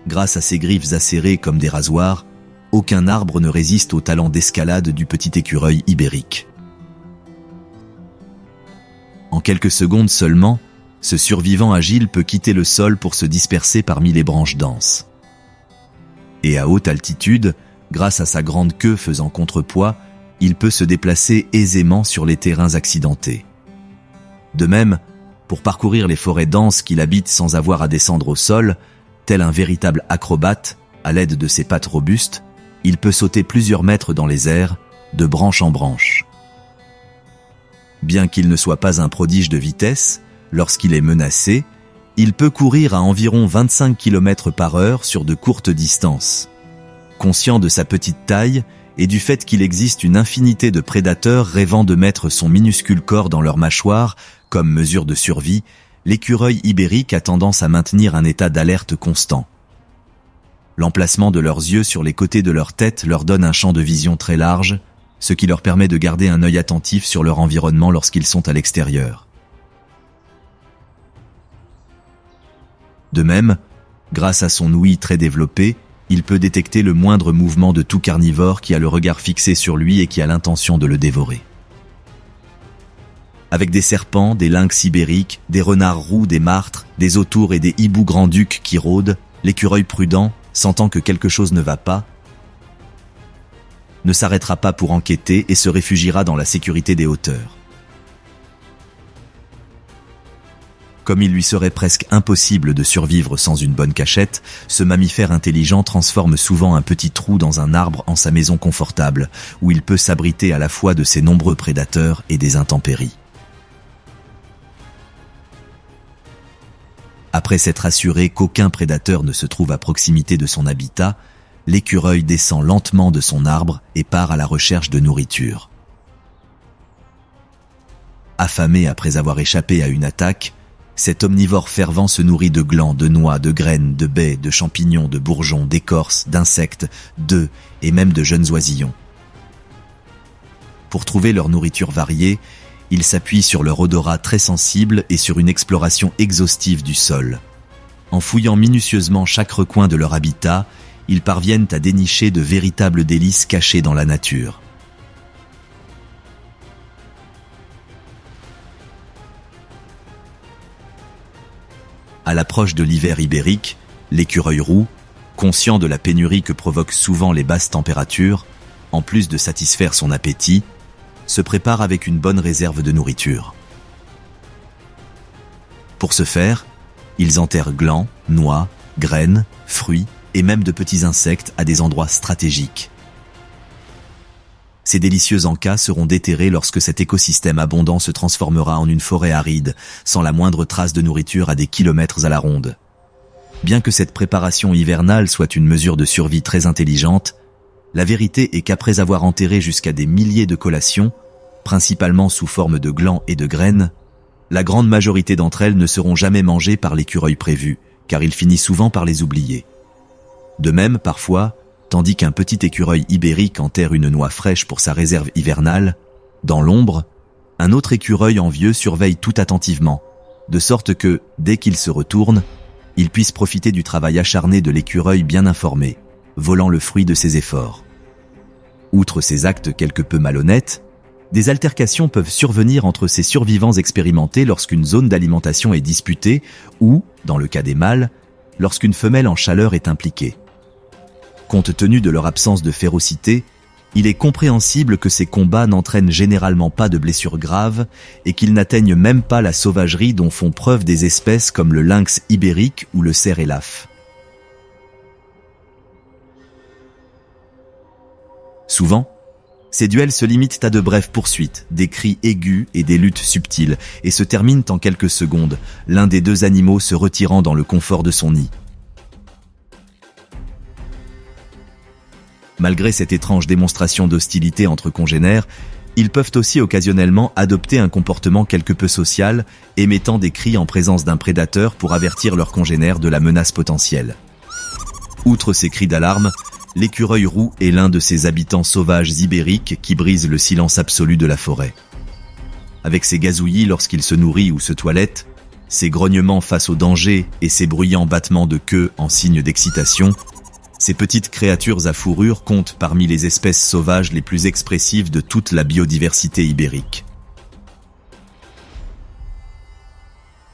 Grâce à ses griffes acérées comme des rasoirs, aucun arbre ne résiste au talent d'escalade du petit écureuil ibérique. En quelques secondes seulement, ce survivant agile peut quitter le sol pour se disperser parmi les branches denses. Et à haute altitude, grâce à sa grande queue faisant contrepoids, il peut se déplacer aisément sur les terrains accidentés. De même, pour parcourir les forêts denses qu'il habite sans avoir à descendre au sol, tel un véritable acrobate, à l'aide de ses pattes robustes, il peut sauter plusieurs mètres dans les airs, de branche en branche. Bien qu'il ne soit pas un prodige de vitesse, lorsqu'il est menacé, il peut courir à environ 25 km/h sur de courtes distances. Conscient de sa petite taille et du fait qu'il existe une infinité de prédateurs rêvant de mettre son minuscule corps dans leur mâchoire comme mesure de survie, l'écureuil ibérique a tendance à maintenir un état d'alerte constant. L'emplacement de leurs yeux sur les côtés de leur tête leur donne un champ de vision très large, ce qui leur permet de garder un œil attentif sur leur environnement lorsqu'ils sont à l'extérieur. De même, grâce à son ouïe très développée, il peut détecter le moindre mouvement de tout carnivore qui a le regard fixé sur lui et qui a l'intention de le dévorer. Avec des serpents, des lynx ibériques, des renards roux, des martres, des autours et des hiboux grand-ducs qui rôdent, l'écureuil prudent, sentant que quelque chose ne va pas, ne s'arrêtera pas pour enquêter et se réfugiera dans la sécurité des hauteurs. Comme il lui serait presque impossible de survivre sans une bonne cachette, ce mammifère intelligent transforme souvent un petit trou dans un arbre en sa maison confortable, où il peut s'abriter à la fois de ses nombreux prédateurs et des intempéries. Après s'être assuré qu'aucun prédateur ne se trouve à proximité de son habitat, l'écureuil descend lentement de son arbre et part à la recherche de nourriture. Affamé après avoir échappé à une attaque, cet omnivore fervent se nourrit de glands, de noix, de graines, de baies, de champignons, de bourgeons, d'écorces, d'insectes, d'œufs et même de jeunes oisillons. Pour trouver leur nourriture variée, ils s'appuient sur leur odorat très sensible et sur une exploration exhaustive du sol. En fouillant minutieusement chaque recoin de leur habitat, ils parviennent à dénicher de véritables délices cachées dans la nature. À l'approche de l'hiver ibérique, l'écureuil roux, conscient de la pénurie que provoquent souvent les basses températures, en plus de satisfaire son appétit, se prépare avec une bonne réserve de nourriture. Pour ce faire, ils enterrent glands, noix, graines, fruits et même de petits insectes à des endroits stratégiques. Ces délicieux encas seront déterrés lorsque cet écosystème abondant se transformera en une forêt aride, sans la moindre trace de nourriture à des kilomètres à la ronde. Bien que cette préparation hivernale soit une mesure de survie très intelligente, la vérité est qu'après avoir enterré jusqu'à des milliers de collations, principalement sous forme de glands et de graines, la grande majorité d'entre elles ne seront jamais mangées par l'écureuil prévu, car il finit souvent par les oublier. De même, parfois, tandis qu'un petit écureuil ibérique enterre une noix fraîche pour sa réserve hivernale, dans l'ombre, un autre écureuil envieux surveille tout attentivement, de sorte que, dès qu'il se retourne, il puisse profiter du travail acharné de l'écureuil bien informé, volant le fruit de ses efforts. Outre ces actes quelque peu malhonnêtes, des altercations peuvent survenir entre ces survivants expérimentés lorsqu'une zone d'alimentation est disputée ou, dans le cas des mâles, lorsqu'une femelle en chaleur est impliquée. Compte tenu de leur absence de férocité, il est compréhensible que ces combats n'entraînent généralement pas de blessures graves et qu'ils n'atteignent même pas la sauvagerie dont font preuve des espèces comme le lynx ibérique ou le cerf élaphe. Souvent, ces duels se limitent à de brèves poursuites, des cris aigus et des luttes subtiles, et se terminent en quelques secondes, l'un des deux animaux se retirant dans le confort de son nid. Malgré cette étrange démonstration d'hostilité entre congénères, ils peuvent aussi occasionnellement adopter un comportement quelque peu social, émettant des cris en présence d'un prédateur pour avertir leurs congénères de la menace potentielle. Outre ces cris d'alarme, l'écureuil roux est l'un de ces habitants sauvages ibériques qui brisent le silence absolu de la forêt. Avec ses gazouillis lorsqu'il se nourrit ou se toilette, ses grognements face au danger et ses bruyants battements de queue en signe d'excitation, ces petites créatures à fourrure comptent parmi les espèces sauvages les plus expressives de toute la biodiversité ibérique.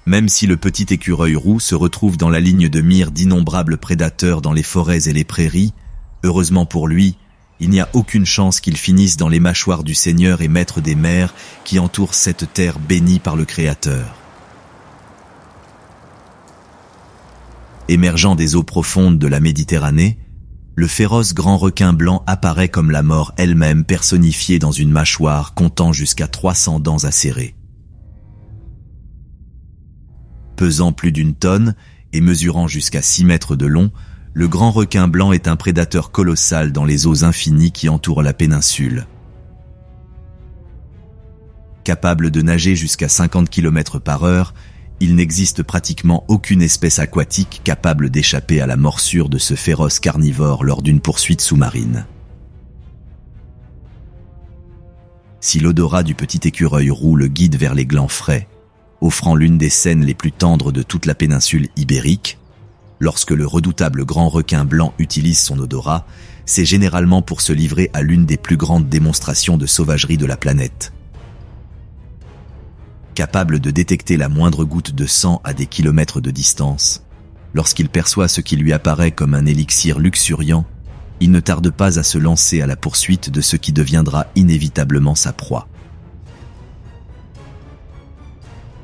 Même si le petit écureuil roux se retrouve dans la ligne de mire d'innombrables prédateurs dans les forêts et les prairies, heureusement pour lui, il n'y a aucune chance qu'il finisse dans les mâchoires du Seigneur et Maître des mers qui entourent cette terre bénie par le Créateur. Émergeant des eaux profondes de la Méditerranée, le féroce grand requin blanc apparaît comme la mort elle-même personnifiée dans une mâchoire comptant jusqu'à 300 dents acérées. Pesant plus d'une tonne et mesurant jusqu'à 6 mètres de long, le grand requin blanc est un prédateur colossal dans les eaux infinies qui entourent la péninsule. Capable de nager jusqu'à 50 km/h, il n'existe pratiquement aucune espèce aquatique capable d'échapper à la morsure de ce féroce carnivore lors d'une poursuite sous-marine. Si l'odorat du petit écureuil roux le guide vers les glands frais, offrant l'une des scènes les plus tendres de toute la péninsule ibérique, lorsque le redoutable grand requin blanc utilise son odorat, c'est généralement pour se livrer à l'une des plus grandes démonstrations de sauvagerie de la planète. Capable de détecter la moindre goutte de sang à des kilomètres de distance, lorsqu'il perçoit ce qui lui apparaît comme un élixir luxuriant, il ne tarde pas à se lancer à la poursuite de ce qui deviendra inévitablement sa proie.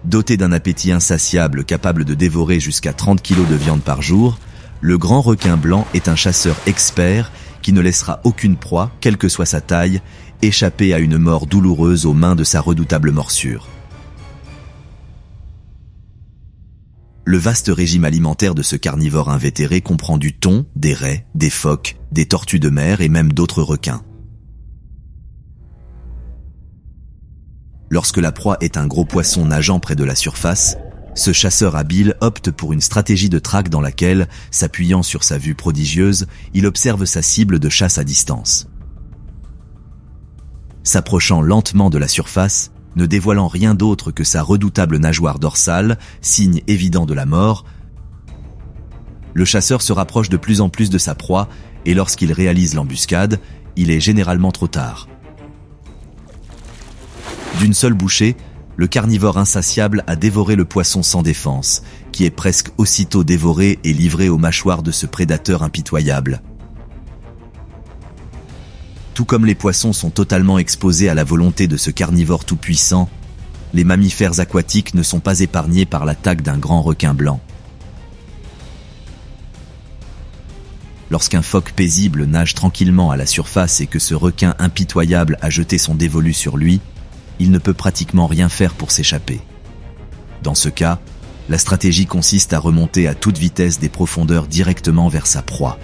Doté d'un appétit insatiable capable de dévorer jusqu'à 30 kg de viande par jour, le grand requin blanc est un chasseur expert qui ne laissera aucune proie, quelle que soit sa taille, échapper à une mort douloureuse aux mains de sa redoutable morsure. Le vaste régime alimentaire de ce carnivore invétéré comprend du thon, des raies, des phoques, des tortues de mer et même d'autres requins. Lorsque la proie est un gros poisson nageant près de la surface, ce chasseur habile opte pour une stratégie de traque dans laquelle, s'appuyant sur sa vue prodigieuse, il observe sa cible de chasse à distance. S'approchant lentement de la surface, ne dévoilant rien d'autre que sa redoutable nageoire dorsale, signe évident de la mort, le chasseur se rapproche de plus en plus de sa proie et lorsqu'il réalise l'embuscade, il est généralement trop tard. D'une seule bouchée, le carnivore insatiable a dévoré le poisson sans défense, qui est presque aussitôt dévoré et livré aux mâchoires de ce prédateur impitoyable. Tout comme les poissons sont totalement exposés à la volonté de ce carnivore tout-puissant, les mammifères aquatiques ne sont pas épargnés par l'attaque d'un grand requin blanc. Lorsqu'un phoque paisible nage tranquillement à la surface et que ce requin impitoyable a jeté son dévolu sur lui, il ne peut pratiquement rien faire pour s'échapper. Dans ce cas, la stratégie consiste à remonter à toute vitesse des profondeurs directement vers sa proie.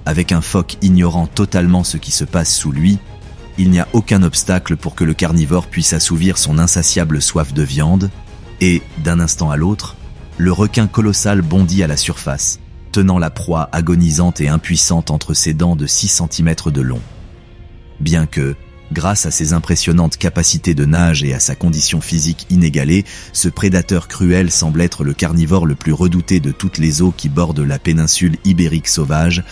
Avec un phoque ignorant totalement ce qui se passe sous lui, il n'y a aucun obstacle pour que le carnivore puisse assouvir son insatiable soif de viande, et, d'un instant à l'autre, le requin colossal bondit à la surface, tenant la proie agonisante et impuissante entre ses dents de 6 cm de long. Bien que, grâce à ses impressionnantes capacités de nage et à sa condition physique inégalée, ce prédateur cruel semble être le carnivore le plus redouté de toutes les eaux qui bordent la péninsule ibérique sauvage.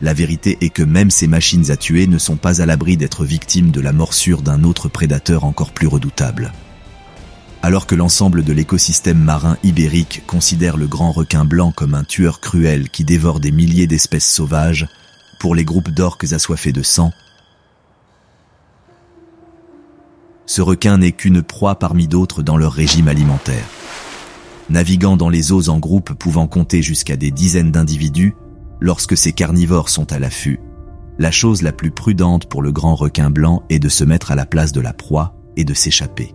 La vérité est que même ces machines à tuer ne sont pas à l'abri d'être victimes de la morsure d'un autre prédateur encore plus redoutable. Alors que l'ensemble de l'écosystème marin ibérique considère le grand requin blanc comme un tueur cruel qui dévore des milliers d'espèces sauvages, pour les groupes d'orques assoiffés de sang, ce requin n'est qu'une proie parmi d'autres dans leur régime alimentaire. Naviguant dans les eaux en groupe pouvant compter jusqu'à des dizaines d'individus, lorsque ces carnivores sont à l'affût, la chose la plus prudente pour le grand requin blanc est de se mettre à la place de la proie et de s'échapper.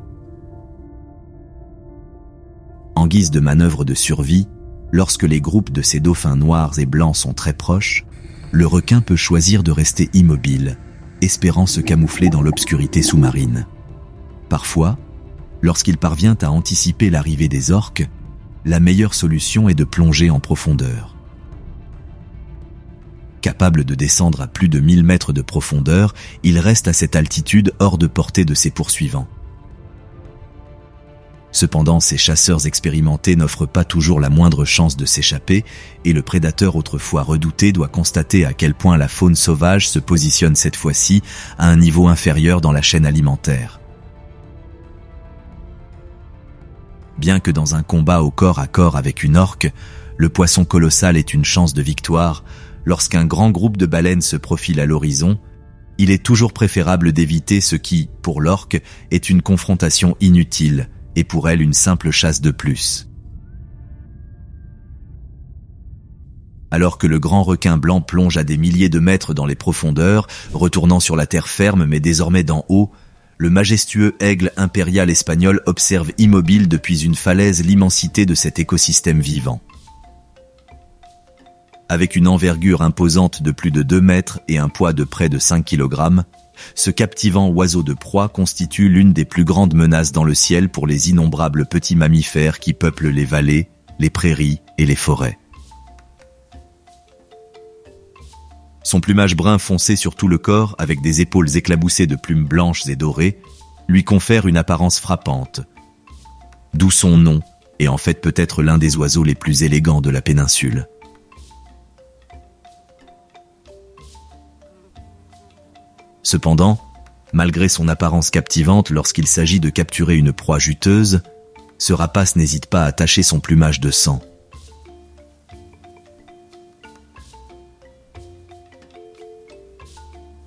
En guise de manœuvre de survie, lorsque les groupes de ces dauphins noirs et blancs sont très proches, le requin peut choisir de rester immobile, espérant se camoufler dans l'obscurité sous-marine. Parfois, lorsqu'il parvient à anticiper l'arrivée des orques, la meilleure solution est de plonger en profondeur. Capable de descendre à plus de 1000 mètres de profondeur, il reste à cette altitude hors de portée de ses poursuivants. Cependant, ces chasseurs expérimentés n'offrent pas toujours la moindre chance de s'échapper et le prédateur autrefois redouté doit constater à quel point la faune sauvage se positionne cette fois-ci à un niveau inférieur dans la chaîne alimentaire. Bien que dans un combat au corps à corps avec une orque, le poisson colossal ait une chance de victoire, lorsqu'un grand groupe de baleines se profile à l'horizon, il est toujours préférable d'éviter ce qui, pour l'orque, est une confrontation inutile, et pour elle une simple chasse de plus. Alors que le grand requin blanc plonge à des milliers de mètres dans les profondeurs, retournant sur la terre ferme mais désormais d'en haut, le majestueux aigle impérial espagnol observe immobile depuis une falaise l'immensité de cet écosystème vivant. Avec une envergure imposante de plus de 2 mètres et un poids de près de 5 kg, Ce captivant oiseau de proie constitue l'une des plus grandes menaces dans le ciel pour les innombrables petits mammifères qui peuplent les vallées, les prairies et les forêts. Son plumage brun foncé sur tout le corps, avec des épaules éclaboussées de plumes blanches et dorées, lui confère une apparence frappante. D'où son nom, et en fait peut-être l'un des oiseaux les plus élégants de la péninsule. Cependant, malgré son apparence captivante lorsqu'il s'agit de capturer une proie juteuse, ce rapace n'hésite pas à tacher son plumage de sang.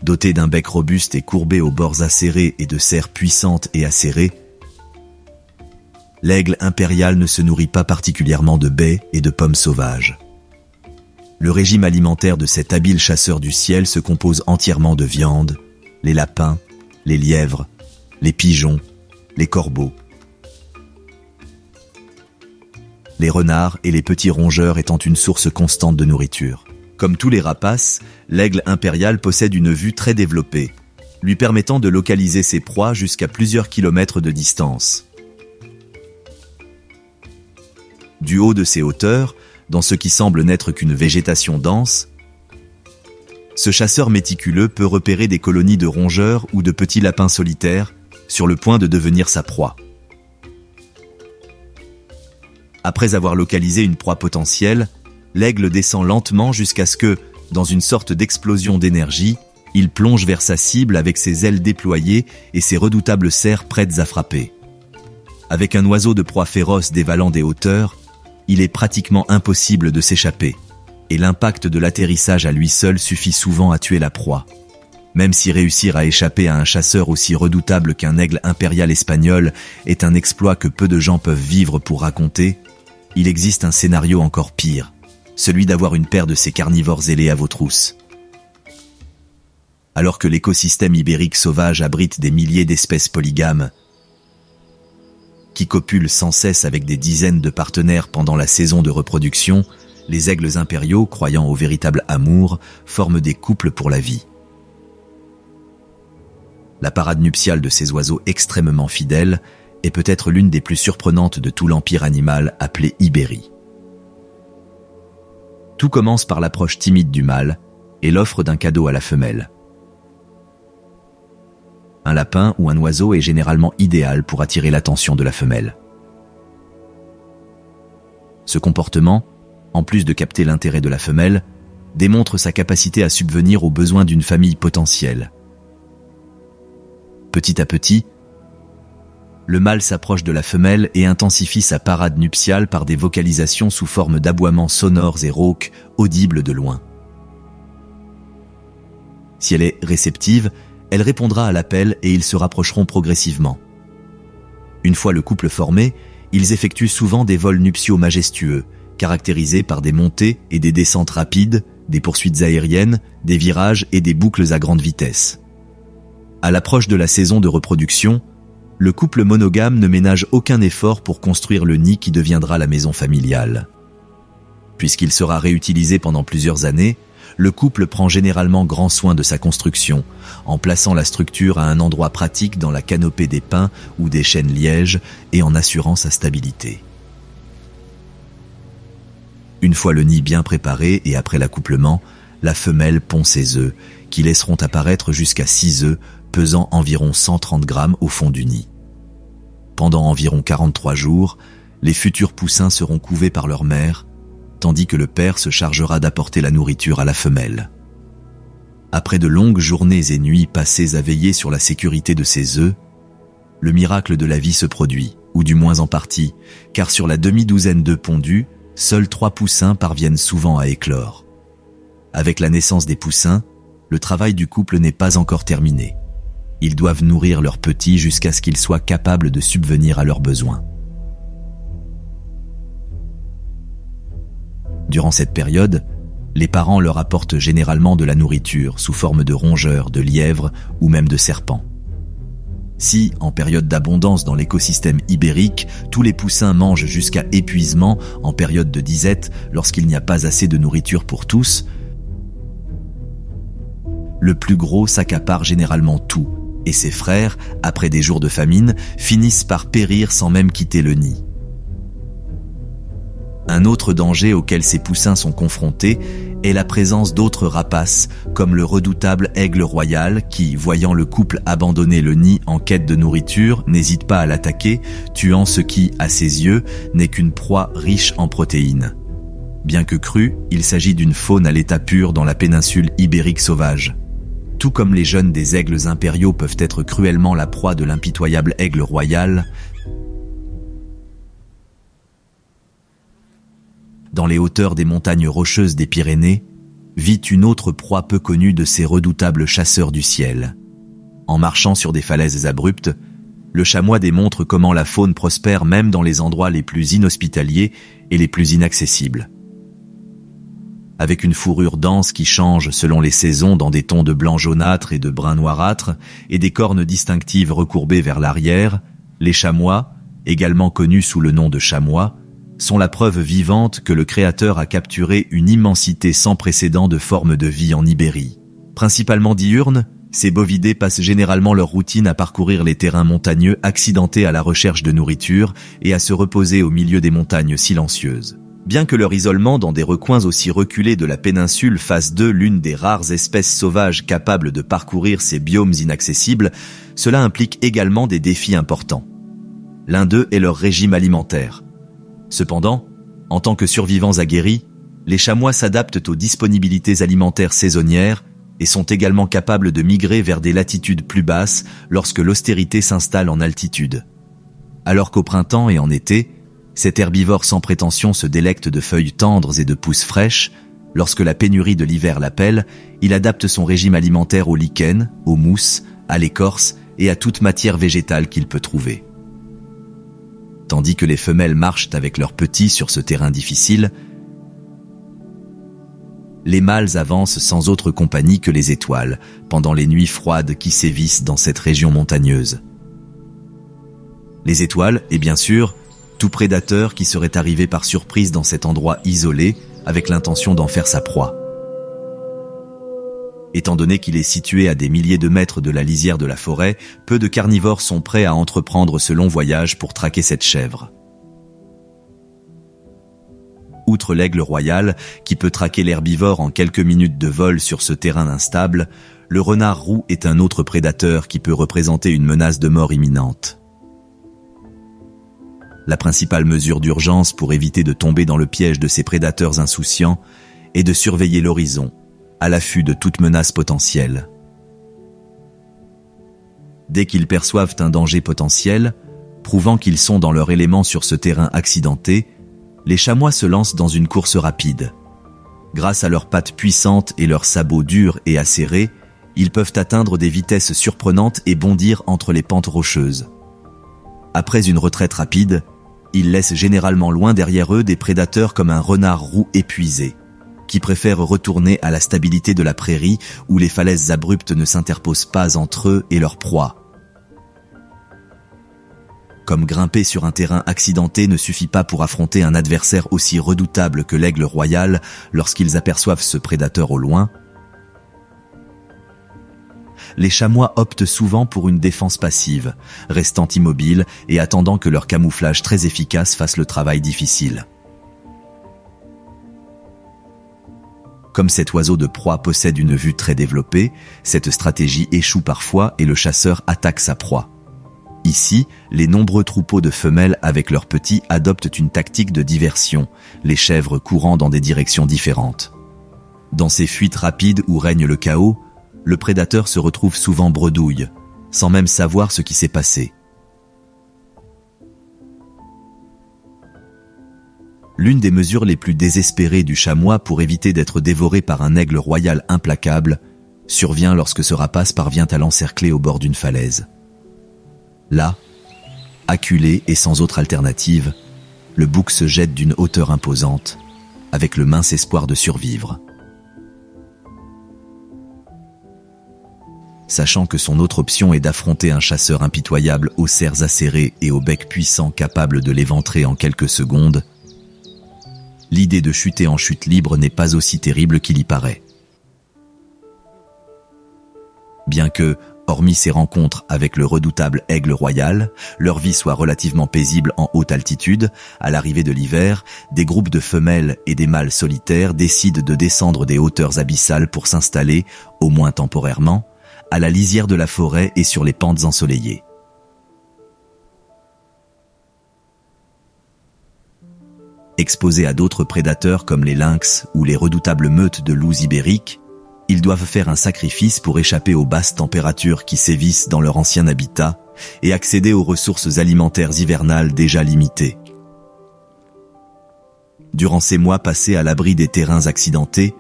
Doté d'un bec robuste et courbé aux bords acérés et de serres puissantes et acérées, l'aigle impérial ne se nourrit pas particulièrement de baies et de pommes sauvages. Le régime alimentaire de cet habile chasseur du ciel se compose entièrement de viande, les lapins, les lièvres, les pigeons, les corbeaux, les renards et les petits rongeurs étant une source constante de nourriture. Comme tous les rapaces, l'aigle impérial possède une vue très développée, lui permettant de localiser ses proies jusqu'à plusieurs kilomètres de distance. Du haut de ces hauteurs, dans ce qui semble n'être qu'une végétation dense, ce chasseur méticuleux peut repérer des colonies de rongeurs ou de petits lapins solitaires sur le point de devenir sa proie. Après avoir localisé une proie potentielle, l'aigle descend lentement jusqu'à ce que, dans une sorte d'explosion d'énergie, il plonge vers sa cible avec ses ailes déployées et ses redoutables serres prêtes à frapper. Avec un oiseau de proie féroce dévalant des hauteurs, il est pratiquement impossible de s'échapper, et l'impact de l'atterrissage à lui seul suffit souvent à tuer la proie. Même si réussir à échapper à un chasseur aussi redoutable qu'un aigle impérial espagnol est un exploit que peu de gens peuvent vivre pour raconter, il existe un scénario encore pire, celui d'avoir une paire de ces carnivores ailés à vos trousses. Alors que l'écosystème ibérique sauvage abrite des milliers d'espèces polygames, qui copulent sans cesse avec des dizaines de partenaires pendant la saison de reproduction, les aigles impériaux, croyant au véritable amour, forment des couples pour la vie. La parade nuptiale de ces oiseaux extrêmement fidèles est peut-être l'une des plus surprenantes de tout l'empire animal appelé Ibérie. Tout commence par l'approche timide du mâle et l'offre d'un cadeau à la femelle. Un lapin ou un oiseau est généralement idéal pour attirer l'attention de la femelle. Ce comportement, en plus de capter l'intérêt de la femelle, démontre sa capacité à subvenir aux besoins d'une famille potentielle. Petit à petit, le mâle s'approche de la femelle et intensifie sa parade nuptiale par des vocalisations sous forme d'aboiements sonores et rauques, audibles de loin. Si elle est réceptive, elle répondra à l'appel et ils se rapprocheront progressivement. Une fois le couple formé, ils effectuent souvent des vols nuptiaux majestueux, caractérisés par des montées et des descentes rapides, des poursuites aériennes, des virages et des boucles à grande vitesse. À l'approche de la saison de reproduction, le couple monogame ne ménage aucun effort pour construire le nid qui deviendra la maison familiale. Puisqu'il sera réutilisé pendant plusieurs années, le couple prend généralement grand soin de sa construction, en plaçant la structure à un endroit pratique dans la canopée des pins ou des chênes lièges et en assurant sa stabilité. Une fois le nid bien préparé et après l'accouplement, la femelle pond ses œufs, qui laisseront apparaître jusqu'à 6 œufs, pesant environ 130 grammes au fond du nid. Pendant environ 43 jours, les futurs poussins seront couvés par leur mère, tandis que le père se chargera d'apporter la nourriture à la femelle. Après de longues journées et nuits passées à veiller sur la sécurité de ces œufs, le miracle de la vie se produit, ou du moins en partie, car sur la demi-douzaine d'œufs pondus, seuls 3 poussins parviennent souvent à éclore. Avec la naissance des poussins, le travail du couple n'est pas encore terminé. Ils doivent nourrir leurs petits jusqu'à ce qu'ils soient capables de subvenir à leurs besoins. Durant cette période, les parents leur apportent généralement de la nourriture sous forme de rongeurs, de lièvres ou même de serpents. Si, en période d'abondance dans l'écosystème ibérique, tous les poussins mangent jusqu'à épuisement en période de disette lorsqu'il n'y a pas assez de nourriture pour tous, le plus gros s'accapare généralement tout, et ses frères, après des jours de famine, finissent par périr sans même quitter le nid. Un autre danger auquel ces poussins sont confrontés est la présence d'autres rapaces, comme le redoutable aigle royal qui, voyant le couple abandonner le nid en quête de nourriture, n'hésite pas à l'attaquer, tuant ce qui, à ses yeux, n'est qu'une proie riche en protéines. Bien que cru, il s'agit d'une faune à l'état pur dans la péninsule ibérique sauvage. Tout comme les jeunes des aigles impériaux peuvent être cruellement la proie de l'impitoyable aigle royal, dans les hauteurs des montagnes rocheuses des Pyrénées, vit une autre proie peu connue de ces redoutables chasseurs du ciel. En marchant sur des falaises abruptes, le chamois démontre comment la faune prospère même dans les endroits les plus inhospitaliers et les plus inaccessibles. Avec une fourrure dense qui change selon les saisons dans des tons de blanc jaunâtre et de brun noirâtre et des cornes distinctives recourbées vers l'arrière, les chamois, également connus sous le nom de chamois, sont la preuve vivante que le Créateur a capturé une immensité sans précédent de formes de vie en Ibérie. Principalement diurnes, ces bovidés passent généralement leur routine à parcourir les terrains montagneux accidentés à la recherche de nourriture et à se reposer au milieu des montagnes silencieuses. Bien que leur isolement dans des recoins aussi reculés de la péninsule fasse d'eux l'une des rares espèces sauvages capables de parcourir ces biomes inaccessibles, cela implique également des défis importants. L'un d'eux est leur régime alimentaire. Cependant, en tant que survivants aguerris, les chamois s'adaptent aux disponibilités alimentaires saisonnières et sont également capables de migrer vers des latitudes plus basses lorsque l'austérité s'installe en altitude. Alors qu'au printemps et en été, cet herbivore sans prétention se délecte de feuilles tendres et de pousses fraîches, lorsque la pénurie de l'hiver l'appelle, il adapte son régime alimentaire aux lichens, aux mousses, à l'écorce et à toute matière végétale qu'il peut trouver. Tandis que les femelles marchent avec leurs petits sur ce terrain difficile, les mâles avancent sans autre compagnie que les étoiles, pendant les nuits froides qui sévissent dans cette région montagneuse. Les étoiles, et bien sûr, tout prédateur qui serait arrivé par surprise dans cet endroit isolé, avec l'intention d'en faire sa proie. Étant donné qu'il est situé à des milliers de mètres de la lisière de la forêt, peu de carnivores sont prêts à entreprendre ce long voyage pour traquer cette chèvre. Outre l'aigle royal, qui peut traquer l'herbivore en quelques minutes de vol sur ce terrain instable, le renard roux est un autre prédateur qui peut représenter une menace de mort imminente. La principale mesure d'urgence pour éviter de tomber dans le piège de ces prédateurs insouciants est de surveiller l'horizon, à l'affût de toute menace potentielle. Dès qu'ils perçoivent un danger potentiel, prouvant qu'ils sont dans leur élément sur ce terrain accidenté, les chamois se lancent dans une course rapide. Grâce à leurs pattes puissantes et leurs sabots durs et acérés, ils peuvent atteindre des vitesses surprenantes et bondir entre les pentes rocheuses. Après une retraite rapide, ils laissent généralement loin derrière eux des prédateurs comme un renard roux épuisé, qui préfèrent retourner à la stabilité de la prairie où les falaises abruptes ne s'interposent pas entre eux et leur proie. Comme grimper sur un terrain accidenté ne suffit pas pour affronter un adversaire aussi redoutable que l'aigle royal lorsqu'ils aperçoivent ce prédateur au loin, les chamois optent souvent pour une défense passive, restant immobiles et attendant que leur camouflage très efficace fasse le travail difficile. Comme cet oiseau de proie possède une vue très développée, cette stratégie échoue parfois et le chasseur attaque sa proie. Ici, les nombreux troupeaux de femelles avec leurs petits adoptent une tactique de diversion, les chèvres courant dans des directions différentes. Dans ces fuites rapides où règne le chaos, le prédateur se retrouve souvent bredouille, sans même savoir ce qui s'est passé. L'une des mesures les plus désespérées du chamois pour éviter d'être dévoré par un aigle royal implacable survient lorsque ce rapace parvient à l'encercler au bord d'une falaise. Là, acculé et sans autre alternative, le bouc se jette d'une hauteur imposante, avec le mince espoir de survivre. Sachant que son autre option est d'affronter un chasseur impitoyable aux serres acérées et au bec puissant capable de l'éventrer en quelques secondes, l'idée de chuter en chute libre n'est pas aussi terrible qu'il y paraît. Bien que, hormis ces rencontres avec le redoutable aigle royal, leur vie soit relativement paisible en haute altitude, à l'arrivée de l'hiver, des groupes de femelles et des mâles solitaires décident de descendre des hauteurs abyssales pour s'installer, au moins temporairement, à la lisière de la forêt et sur les pentes ensoleillées. Exposés à d'autres prédateurs comme les lynx ou les redoutables meutes de loups ibériques, ils doivent faire un sacrifice pour échapper aux basses températures qui sévissent dans leur ancien habitat et accéder aux ressources alimentaires hivernales déjà limitées. Durant ces mois passés à l'abri des terrains accidentés,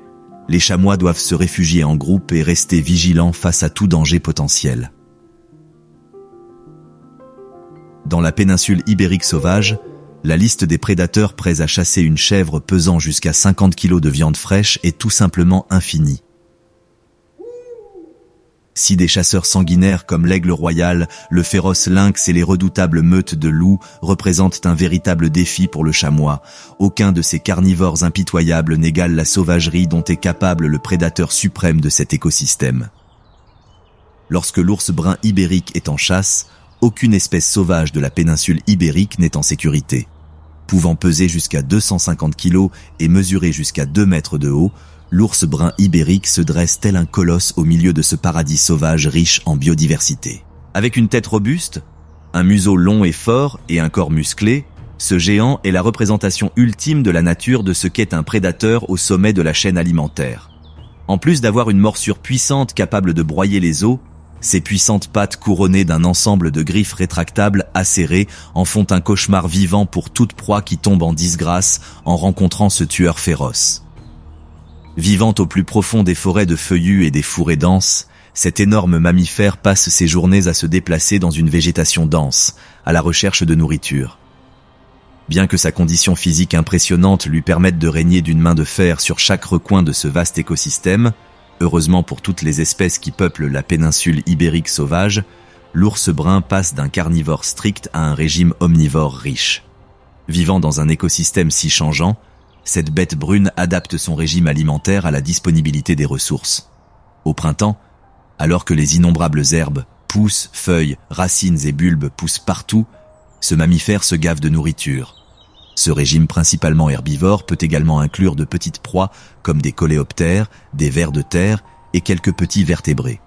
les chamois doivent se réfugier en groupe et rester vigilants face à tout danger potentiel. Dans la péninsule ibérique sauvage, la liste des prédateurs prêts à chasser une chèvre pesant jusqu'à 50 kg de viande fraîche est tout simplement infinie. Si des chasseurs sanguinaires comme l'aigle royal, le féroce lynx et les redoutables meutes de loups représentent un véritable défi pour le chamois, aucun de ces carnivores impitoyables n'égale la sauvagerie dont est capable le prédateur suprême de cet écosystème. Lorsque l'ours brun ibérique est en chasse, aucune espèce sauvage de la péninsule ibérique n'est en sécurité. Pouvant peser jusqu'à 250 kg et mesurer jusqu'à 2 mètres de haut, l'ours brun ibérique se dresse tel un colosse au milieu de ce paradis sauvage riche en biodiversité. Avec une tête robuste, un museau long et fort et un corps musclé, ce géant est la représentation ultime de la nature de ce qu'est un prédateur au sommet de la chaîne alimentaire. En plus d'avoir une morsure puissante capable de broyer les os, ses puissantes pattes couronnées d'un ensemble de griffes rétractables acérées en font un cauchemar vivant pour toute proie qui tombe en disgrâce en rencontrant ce tueur féroce. Vivant au plus profond des forêts de feuillus et des fourrés denses, cet énorme mammifère passe ses journées à se déplacer dans une végétation dense, à la recherche de nourriture. Bien que sa condition physique impressionnante lui permette de régner d'une main de fer sur chaque recoin de ce vaste écosystème, heureusement pour toutes les espèces qui peuplent la péninsule ibérique sauvage, l'ours brun passe d'un carnivore strict à un régime omnivore riche. Vivant dans un écosystème si changeant, cette bête brune adapte son régime alimentaire à la disponibilité des ressources. Au printemps, alors que les innombrables herbes, pousses, feuilles, racines et bulbes poussent partout, ce mammifère se gave de nourriture. Ce régime principalement herbivore peut également inclure de petites proies comme des coléoptères, des vers de terre et quelques petits vertébrés.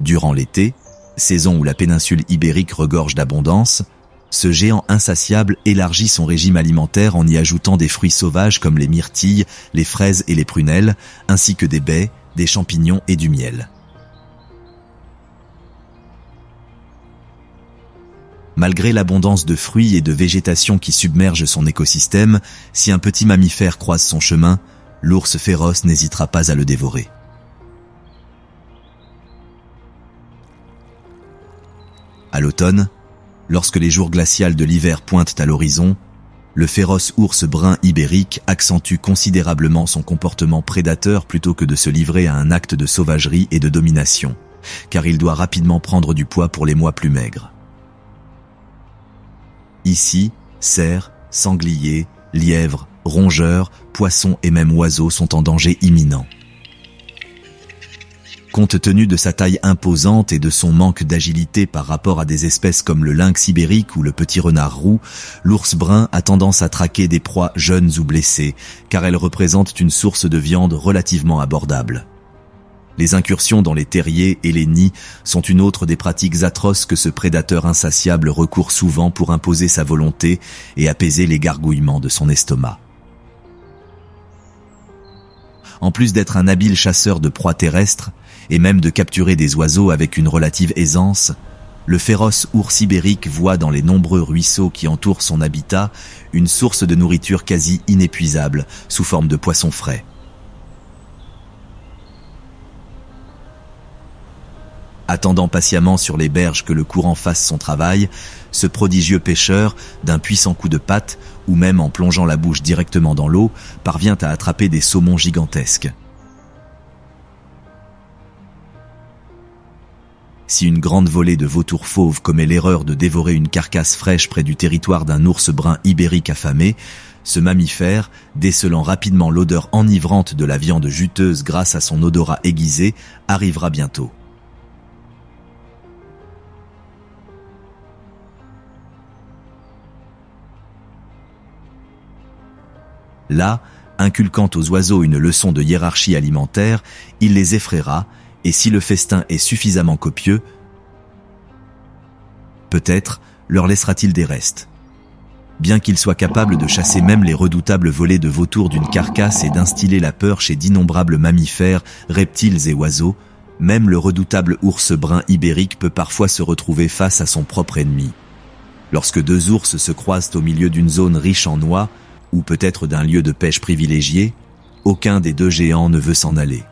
Durant l'été, saison où la péninsule ibérique regorge d'abondance, ce géant insatiable élargit son régime alimentaire en y ajoutant des fruits sauvages comme les myrtilles, les fraises et les prunelles, ainsi que des baies, des champignons et du miel. Malgré l'abondance de fruits et de végétation qui submerge son écosystème, si un petit mammifère croise son chemin, l'ours féroce n'hésitera pas à le dévorer. À l'automne, lorsque les jours glacials de l'hiver pointent à l'horizon, le féroce ours brun ibérique accentue considérablement son comportement prédateur plutôt que de se livrer à un acte de sauvagerie et de domination, car il doit rapidement prendre du poids pour les mois plus maigres. Ici, cerfs, sangliers, lièvres, rongeurs, poissons et même oiseaux sont en danger imminent. Compte tenu de sa taille imposante et de son manque d'agilité par rapport à des espèces comme le lynx ibérique ou le petit renard roux, l'ours brun a tendance à traquer des proies jeunes ou blessées, car elles représentent une source de viande relativement abordable. Les incursions dans les terriers et les nids sont une autre des pratiques atroces que ce prédateur insatiable recourt souvent pour imposer sa volonté et apaiser les gargouillements de son estomac. En plus d'être un habile chasseur de proies terrestres, et même de capturer des oiseaux avec une relative aisance, le féroce ours ibérique voit dans les nombreux ruisseaux qui entourent son habitat une source de nourriture quasi inépuisable sous forme de poissons frais. Attendant patiemment sur les berges que le courant fasse son travail, ce prodigieux pêcheur, d'un puissant coup de patte, ou même en plongeant la bouche directement dans l'eau, parvient à attraper des saumons gigantesques. Si une grande volée de vautours fauves commet l'erreur de dévorer une carcasse fraîche près du territoire d'un ours brun ibérique affamé, ce mammifère, décelant rapidement l'odeur enivrante de la viande juteuse grâce à son odorat aiguisé, arrivera bientôt. Là, inculquant aux oiseaux une leçon de hiérarchie alimentaire, il les effraiera, et si le festin est suffisamment copieux, peut-être leur laissera-t-il des restes. Bien qu'il soit capable de chasser même les redoutables volées de vautours d'une carcasse et d'instiller la peur chez d'innombrables mammifères, reptiles et oiseaux, même le redoutable ours brun ibérique peut parfois se retrouver face à son propre ennemi. Lorsque deux ours se croisent au milieu d'une zone riche en noix, ou peut-être d'un lieu de pêche privilégié, aucun des deux géants ne veut s'en aller.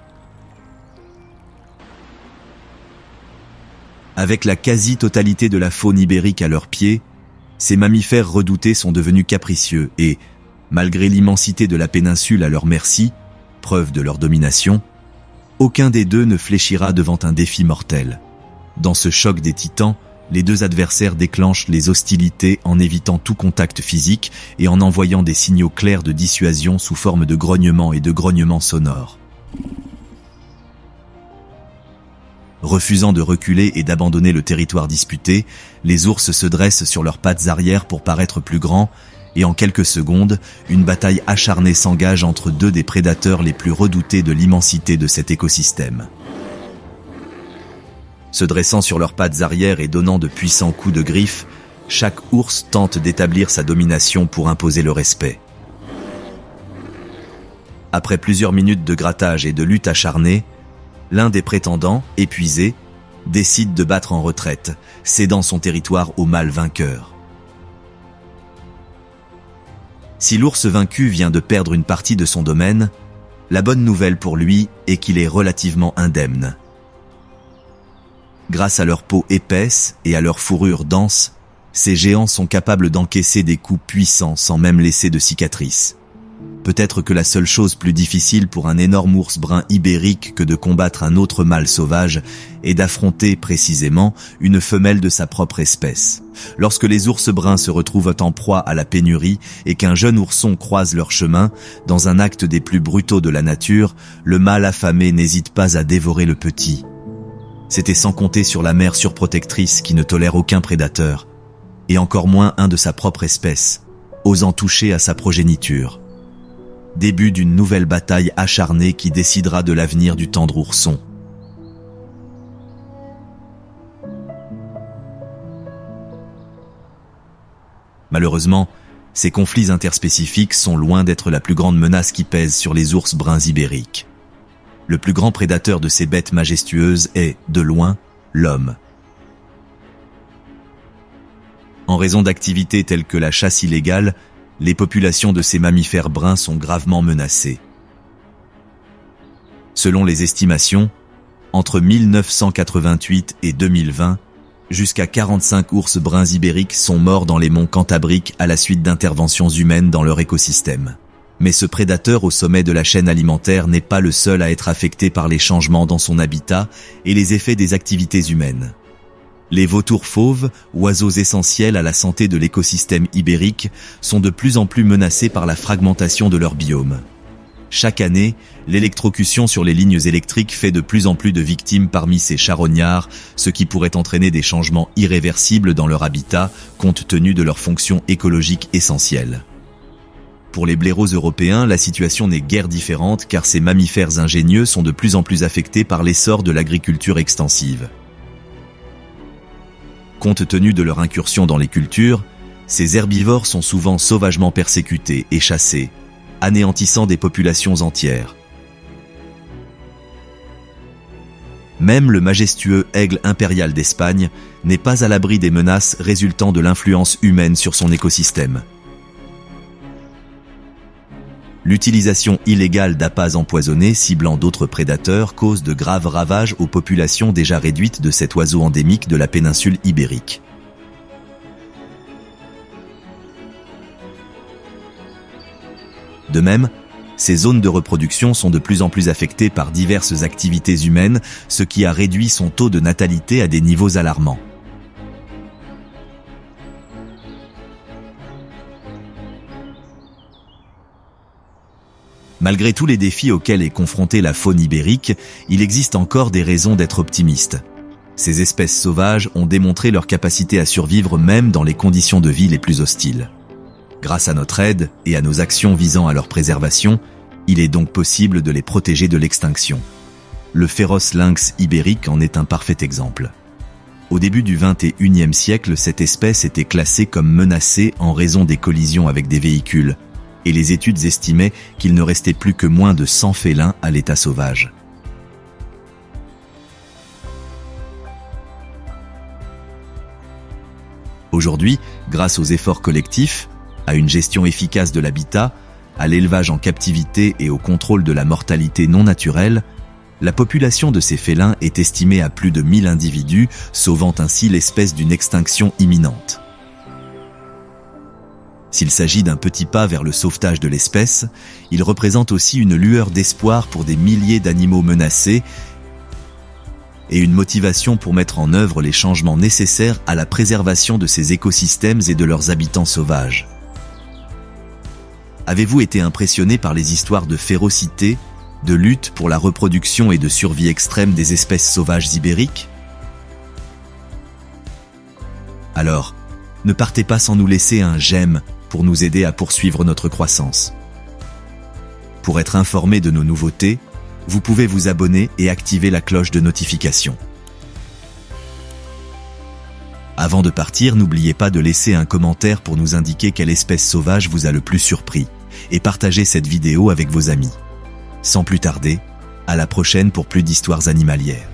Avec la quasi-totalité de la faune ibérique à leurs pieds, ces mammifères redoutés sont devenus capricieux et, malgré l'immensité de la péninsule à leur merci, preuve de leur domination, aucun des deux ne fléchira devant un défi mortel. Dans ce choc des titans, les deux adversaires déclenchent les hostilités en évitant tout contact physique et en envoyant des signaux clairs de dissuasion sous forme de grognements et de grognements sonores. Refusant de reculer et d'abandonner le territoire disputé, les ours se dressent sur leurs pattes arrière pour paraître plus grands, et en quelques secondes, une bataille acharnée s'engage entre deux des prédateurs les plus redoutés de l'immensité de cet écosystème. Se dressant sur leurs pattes arrière et donnant de puissants coups de griffes, chaque ours tente d'établir sa domination pour imposer le respect. Après plusieurs minutes de grattage et de lutte acharnée, l'un des prétendants, épuisé, décide de battre en retraite, cédant son territoire au mâle vainqueur. Si l'ours vaincu vient de perdre une partie de son domaine, la bonne nouvelle pour lui est qu'il est relativement indemne. Grâce à leur peau épaisse et à leur fourrure dense, ces géants sont capables d'encaisser des coups puissants sans même laisser de cicatrices. Peut-être que la seule chose plus difficile pour un énorme ours brun ibérique que de combattre un autre mâle sauvage est d'affronter précisément une femelle de sa propre espèce. Lorsque les ours bruns se retrouvent en proie à la pénurie et qu'un jeune ourson croise leur chemin, dans un acte des plus brutaux de la nature, le mâle affamé n'hésite pas à dévorer le petit. C'était sans compter sur la mère surprotectrice qui ne tolère aucun prédateur, et encore moins un de sa propre espèce, osant toucher à sa progéniture. Début d'une nouvelle bataille acharnée qui décidera de l'avenir du tendre ourson. Malheureusement, ces conflits interspécifiques sont loin d'être la plus grande menace qui pèse sur les ours bruns ibériques. Le plus grand prédateur de ces bêtes majestueuses est, de loin, l'homme. En raison d'activités telles que la chasse illégale, les populations de ces mammifères bruns sont gravement menacées. Selon les estimations, entre 1988 et 2020, jusqu'à 45 ours bruns ibériques sont morts dans les monts Cantabriques à la suite d'interventions humaines dans leur écosystème. Mais ce prédateur au sommet de la chaîne alimentaire n'est pas le seul à être affecté par les changements dans son habitat et les effets des activités humaines. Les vautours fauves, oiseaux essentiels à la santé de l'écosystème ibérique, sont de plus en plus menacés par la fragmentation de leur biome. Chaque année, l'électrocution sur les lignes électriques fait de plus en plus de victimes parmi ces charognards, ce qui pourrait entraîner des changements irréversibles dans leur habitat, compte tenu de leurs fonctions écologiques essentielles. Pour les blaireaux européens, la situation n'est guère différente car ces mammifères ingénieux sont de plus en plus affectés par l'essor de l'agriculture extensive. Compte tenu de leur incursion dans les cultures, ces herbivores sont souvent sauvagement persécutés et chassés, anéantissant des populations entières. Même le majestueux aigle impérial d'Espagne n'est pas à l'abri des menaces résultant de l'influence humaine sur son écosystème. L'utilisation illégale d'appâts empoisonnés ciblant d'autres prédateurs cause de graves ravages aux populations déjà réduites de cet oiseau endémique de la péninsule ibérique. De même, ces zones de reproduction sont de plus en plus affectées par diverses activités humaines, ce qui a réduit son taux de natalité à des niveaux alarmants. Malgré tous les défis auxquels est confrontée la faune ibérique, il existe encore des raisons d'être optimiste. Ces espèces sauvages ont démontré leur capacité à survivre même dans les conditions de vie les plus hostiles. Grâce à notre aide et à nos actions visant à leur préservation, il est donc possible de les protéger de l'extinction. Le féroce lynx ibérique en est un parfait exemple. Au début du XXIe siècle, cette espèce était classée comme menacée en raison des collisions avec des véhicules, et les études estimaient qu'il ne restait plus que moins de 100 félins à l'état sauvage. Aujourd'hui, grâce aux efforts collectifs, à une gestion efficace de l'habitat, à l'élevage en captivité et au contrôle de la mortalité non naturelle, la population de ces félins est estimée à plus de 1000 individus, sauvant ainsi l'espèce d'une extinction imminente. S'il s'agit d'un petit pas vers le sauvetage de l'espèce, il représente aussi une lueur d'espoir pour des milliers d'animaux menacés et une motivation pour mettre en œuvre les changements nécessaires à la préservation de ces écosystèmes et de leurs habitants sauvages. Avez-vous été impressionné par les histoires de férocité, de lutte pour la reproduction et de survie extrême des espèces sauvages ibériques? Alors, ne partez pas sans nous laisser un j'aime pour nous aider à poursuivre notre croissance. Pour être informé de nos nouveautés, vous pouvez vous abonner et activer la cloche de notification. Avant de partir, n'oubliez pas de laisser un commentaire pour nous indiquer quelle espèce sauvage vous a le plus surpris et partagez cette vidéo avec vos amis. Sans plus tarder, à la prochaine pour plus d'histoires animalières.